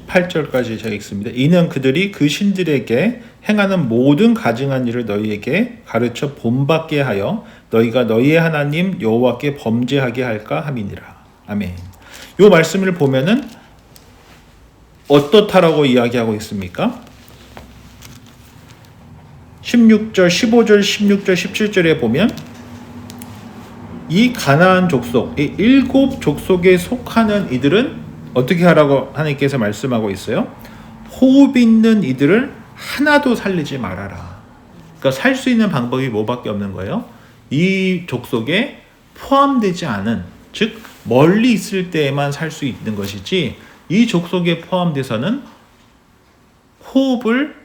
8절까지 제가 읽습니다. 이는 그들이 그 신들에게 행하는 모든 가증한 일을 너희에게 가르쳐 본받게 하여 너희가 너희의 하나님 여호와께 범죄하게 할까 함이니라. 아멘. 이 말씀을 보면은 어떻다라고 이야기하고 있습니까? 16절, 15절, 16절, 17절에 보면 이 가나안 족속, 이 7 족속에 속하는 이들은 어떻게 하라고 하나님께서 말씀하고 있어요? 호흡 있는 이들을 하나도 살리지 말아라. 그러니까 살 수 있는 방법이 뭐밖에 없는 거예요? 이 족속에 포함되지 않은, 즉 멀리 있을 때에만 살 수 있는 것이지 이 족속에 포함돼서는 호흡을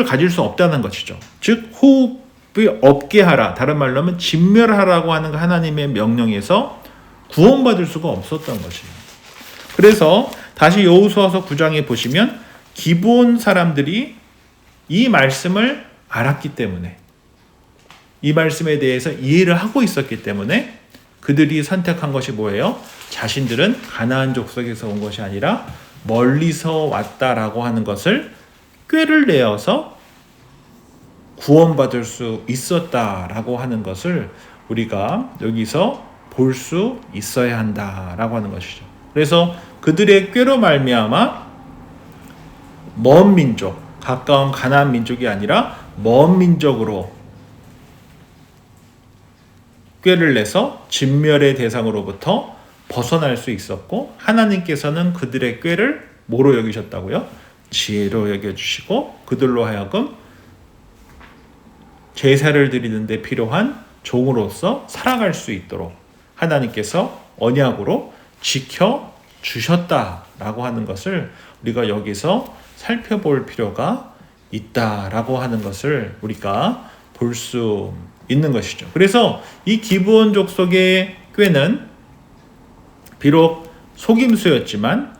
가질 수 없다는 것이죠. 즉 호흡이 없게 하라. 다른 말로 하면 진멸하라고 하는 하나님의 명령에서 구원받을 수가 없었던 것이에요. 그래서 다시 여호수아서 9장에 보시면 기브온 사람들이 이 말씀을 알았기 때문에, 이 말씀에 대해서 이해를 하고 있었기 때문에 그들이 선택한 것이 뭐예요? 자신들은 가나안 족속에서 온 것이 아니라 멀리서 왔다라고 하는 것을 꾀를 내어서 구원받을 수 있었다라고 하는 것을 우리가 여기서 볼 수 있어야 한다라고 하는 것이죠. 그래서 그들의 꾀로 말미암아 먼 민족, 가까운 가나안 민족이 아니라 먼 민족으로 꾀를 내서 진멸의 대상으로부터 벗어날 수 있었고, 하나님께서는 그들의 꾀를 뭐로 여기셨다고요? 지혜로 여겨주시고 그들로 하여금 제사를 드리는 데 필요한 종으로서 살아갈 수 있도록 하나님께서 언약으로 지켜주셨다라고 하는 것을 우리가 여기서 살펴볼 필요가 있다라고 하는 것을 우리가 볼 수 있는 것이죠. 그래서 이 기브온 족속의 꾀는 비록 속임수였지만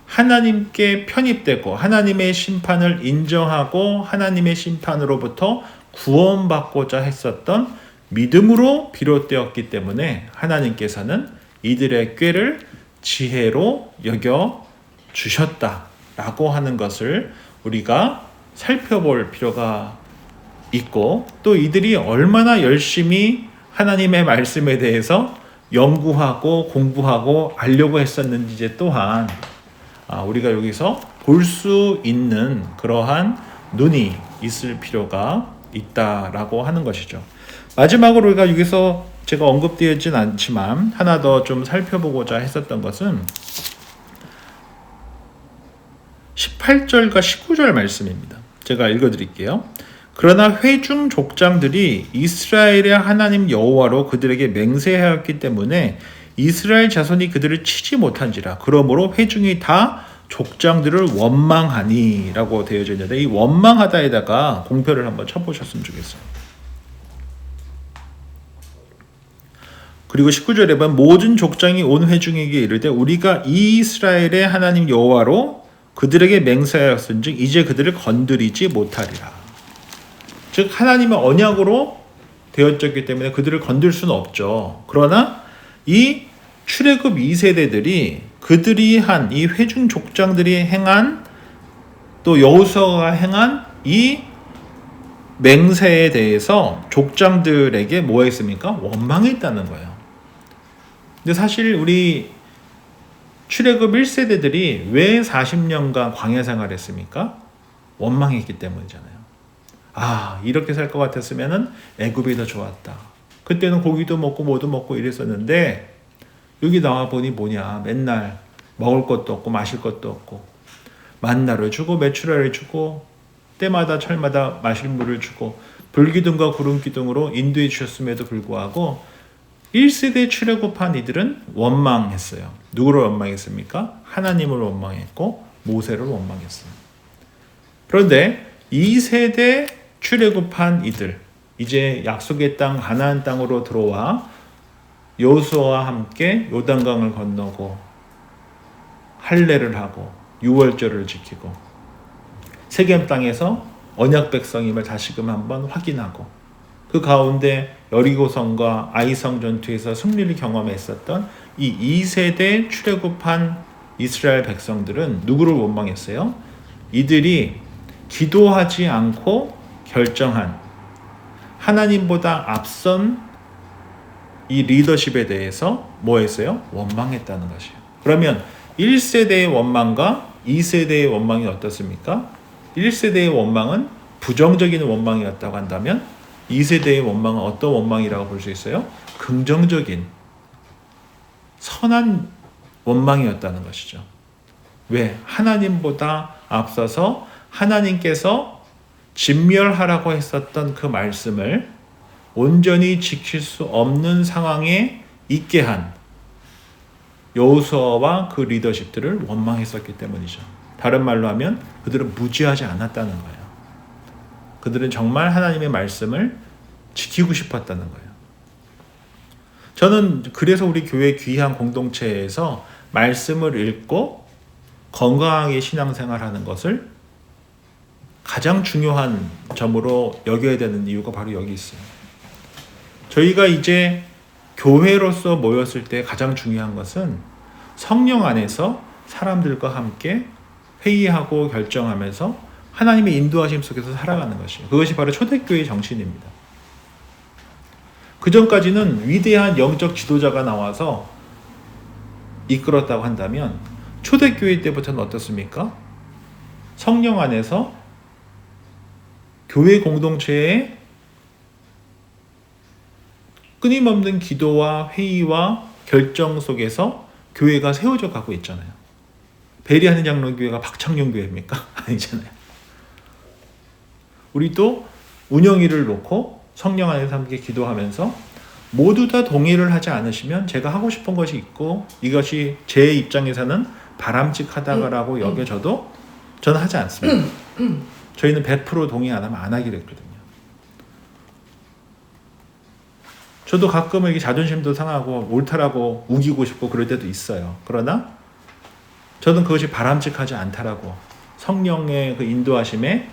하나님께 편입되고 하나님의 심판을 인정하고 하나님의 심판으로부터 구원받고자 했었던 믿음으로 비롯되었기 때문에 하나님께서는 이들의 꾀를 지혜로 여겨 주셨다라고 하는 것을 우리가 살펴볼 필요가 있고, 또 이들이 얼마나 열심히 하나님의 말씀에 대해서 연구하고 공부하고 알려고 했었는지 이제 또한 우리가 여기서 볼 수 있는 그러한 눈이 있을 필요가 있다라고 하는 것이죠. 마지막으로 우리가 여기서 제가 언급되어있진 않지만 하나 더 좀 살펴보고자 했었던 것은 18절과 19절 말씀입니다. 제가 읽어드릴게요. 그러나 회중 족장들이 이스라엘의 하나님 여호와로 그들에게 맹세하였기 때문에 이스라엘 자손이 그들을 치지 못한지라. 그러므로 회중이 다 족장들을 원망하니 라고 되어져 있는데, 이 원망하다에다가 공표를 한번 쳐보셨으면 좋겠어요. 그리고 19절에 보면 모든 족장이 온 회중에게 이르되 우리가 이스라엘의 하나님 여호와로 그들에게 맹세하였은즉 이제 그들을 건드리지 못하리라. 즉 하나님의 언약으로 되어졌기 때문에 그들을 건들 수는 없죠. 그러나 이 출애굽 2세대들이 그들이 한 이 회중 족장들이 행한 또 여호수아가 행한 이 맹세에 대해서 족장들에게 뭐 했습니까? 원망했다는 거예요. 근데 사실 우리 출애굽 1세대들이 왜 40년간 광야 생활을 했습니까? 원망했기 때문이잖아요. 아, 이렇게 살 것 같았으면 애굽이 더 좋았다. 그때는 고기도 먹고 뭐도 먹고 이랬었는데 여기 나와 보니 뭐냐, 맨날 먹을 것도 없고 마실 것도 없고 만나를 주고 메추라를 주고 때마다 철마다 마실 물을 주고 불기둥과 구름기둥으로 인도해 주셨음에도 불구하고 1세대 출애굽한 이들은 원망했어요. 누구를 원망했습니까? 하나님을 원망했고 모세를 원망했어요. 그런데 2세대 출애굽한 이들, 이제 약속의 땅 가나안 땅으로 들어와 여호수아와 함께 요단강을 건너고 할례를 하고 유월절을 지키고 세겜 땅에서 언약 백성임을 다시금 한번 확인하고 그 가운데 여리고성과 아이성 전투에서 승리를 경험했었던 이 2세대 출애굽한 이스라엘 백성들은 누구를 원망했어요? 이들이 기도하지 않고 결정한 하나님보다 앞선 이 리더십에 대해서 뭐 했어요? 원망했다는 것이에요. 그러면 1세대의 원망과 2세대의 원망이 어떻습니까? 1세대의 원망은 부정적인 원망이었다고 한다면 2세대의 원망은 어떤 원망이라고 볼 수 있어요? 긍정적인 선한 원망이었다는 것이죠. 왜? 하나님보다 앞서서 하나님께서 진멸하라고 했었던 그 말씀을 온전히 지킬 수 없는 상황에 있게 한 여호수아와 그 리더십들을 원망했었기 때문이죠. 다른 말로 하면 그들은 무지하지 않았다는 거예요. 그들은 정말 하나님의 말씀을 지키고 싶었다는 거예요. 저는 그래서 우리 교회 귀한 공동체에서 말씀을 읽고 건강하게 신앙생활하는 것을 가장 중요한 점으로 여겨야 되는 이유가 바로 여기 있어요. 저희가 이제 교회로서 모였을 때 가장 중요한 것은 성령 안에서 사람들과 함께 회의하고 결정하면서 하나님의 인도하심 속에서 살아가는 것이에요. 그것이 바로 초대교회의 정신입니다. 그 전까지는 위대한 영적 지도자가 나와서 이끌었다고 한다면 초대교회 때부터는 어떻습니까? 성령 안에서 교회 공동체의 끊임없는 기도와 회의와 결정 속에서 교회가 세워져 가고 있잖아요. 베리하는 장로교회가 박창룡 교회입니까? 아니잖아요. 우리도 운영위를 놓고 성령 안에서 함께 기도하면서 모두 다 동의를 하지 않으시면 제가 하고 싶은 것이 있고 이것이 제 입장에서는 바람직하다고 여겨져도 저는 하지 않습니다. 저희는 100% 동의 안 하면 안 하기로 했거든요. 저도 가끔은 이렇게 자존심도 상하고 옳다라고 우기고 싶고 그럴 때도 있어요. 그러나 저는 그것이 바람직하지 않다라고 성령의 그 인도하심에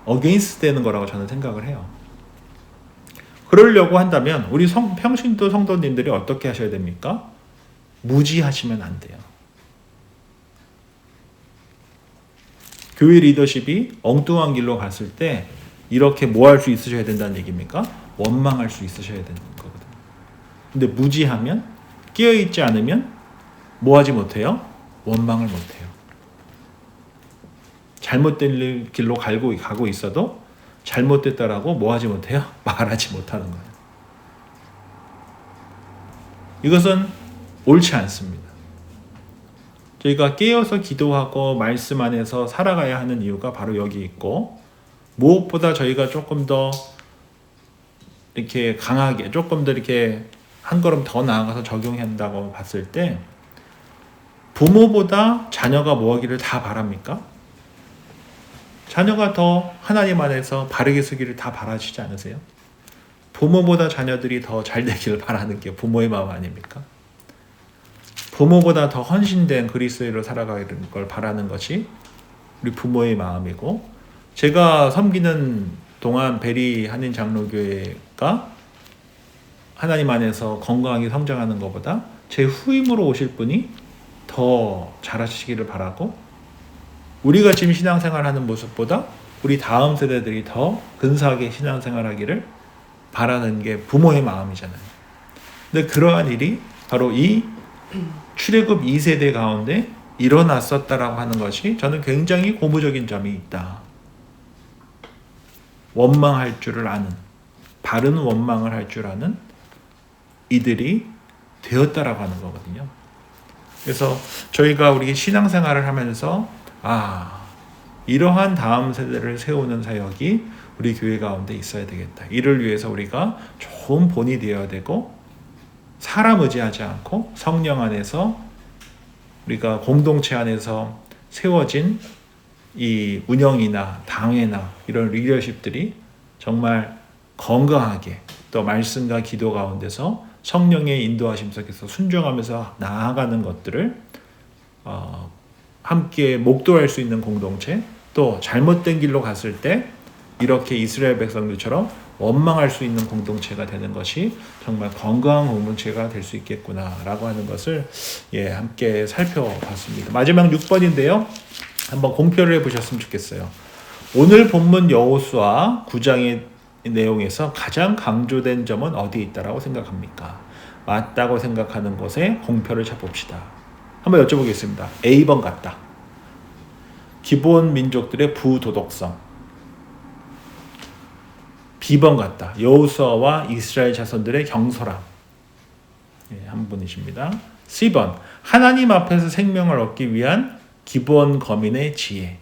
어게인스트 되는 거라고 저는 생각을 해요. 그러려고 한다면 우리 평신도 성도님들이 어떻게 하셔야 됩니까? 무지하시면 안 돼요. 교회 리더십이 엉뚱한 길로 갔을 때 이렇게 뭐 할 수 있으셔야 된다는 얘기입니까? 원망할 수 있으셔야 되는 거거든요. 근데 무지하면, 깨어있지 않으면 뭐 하지 못해요? 원망을 못해요. 잘못된 길로 가고 있어도 잘못됐다라고 뭐 하지 못해요? 말하지 못하는 거예요. 이것은 옳지 않습니다. 저희가 깨어서 기도하고 말씀 안에서 살아가야 하는 이유가 바로 여기 있고, 무엇보다 저희가 조금 더 이렇게 강하게, 조금 더 이렇게 한 걸음 더 나아가서 적용해야 한다고 봤을 때, 부모보다 자녀가 뭐 하기를 다 바랍니까? 자녀가 더 하나님 안에서 바르게 서기를 다 바라시지 않으세요? 부모보다 자녀들이 더 잘 되기를 바라는 게 부모의 마음 아닙니까? 부모보다 더 헌신된 그리스도인으로 살아가는 걸 바라는 것이 우리 부모의 마음이고, 제가 섬기는 동안 베리 한인 장로교회가 하나님 안에서 건강하게 성장하는 것보다 제 후임으로 오실 분이 더 잘하시기를 바라고, 우리가 지금 신앙생활하는 모습보다 우리 다음 세대들이 더 근사하게 신앙생활하기를 바라는 게 부모의 마음이잖아요. 근데 그러한 일이 바로 이 출애굽 2세대 가운데 일어났었다라고 하는 것이 저는 굉장히 고무적인 점이 있다. 원망할 줄을 아는, 바른 원망을 할 줄 아는 이들이 되었다라고 하는 거거든요. 그래서 저희가 우리 신앙생활을 하면서 이러한 다음 세대를 세우는 사역이 우리 교회 가운데 있어야 되겠다. 이를 위해서 우리가 좋은 본이 되어야 되고, 사람 의지하지 않고 성령 안에서 우리가 공동체 안에서 세워진 이 운영이나 당회나 이런 리더십들이 정말 건강하게 또 말씀과 기도 가운데서 성령의 인도하심 속에서 순종하면서 나아가는 것들을 함께 목도할 수 있는 공동체, 또 잘못된 길로 갔을 때 이렇게 이스라엘 백성들처럼 원망할 수 있는 공동체가 되는 것이 정말 건강한 공동체가 될 수 있겠구나라고 하는 것을 함께 살펴봤습니다. 마지막 6번인데요. 한번 공표를 해보셨으면 좋겠어요. 오늘 본문 여호수아 9장의 내용에서 가장 강조된 점은 어디에 있다라고 생각합니까? 맞다고 생각하는 곳에 공표를 쳐봅시다. 한번 여쭤보겠습니다. A번 같다. 기본 민족들의 부도덕성. B번 같다. 여호수아와 이스라엘 자손들의 경솔함. 한 분이십니다. C번. 하나님 앞에서 생명을 얻기 위한 기본 거민의 지혜.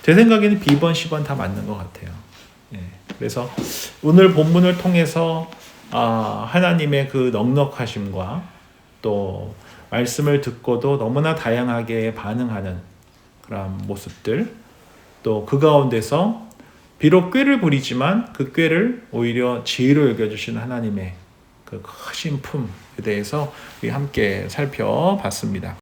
제 생각에는 B번, C번 다 맞는 것 같아요. 그래서 오늘 본문을 통해서 하나님의 그 넉넉하심과 또 말씀을 듣고도 너무나 다양하게 반응하는 그런 모습들, 또 그 가운데서 비록 꾀를 부리지만 그 꾀를 오히려 지혜로 여겨주시는 하나님의 그 크신 품에 대해서 우리 함께 살펴봤습니다.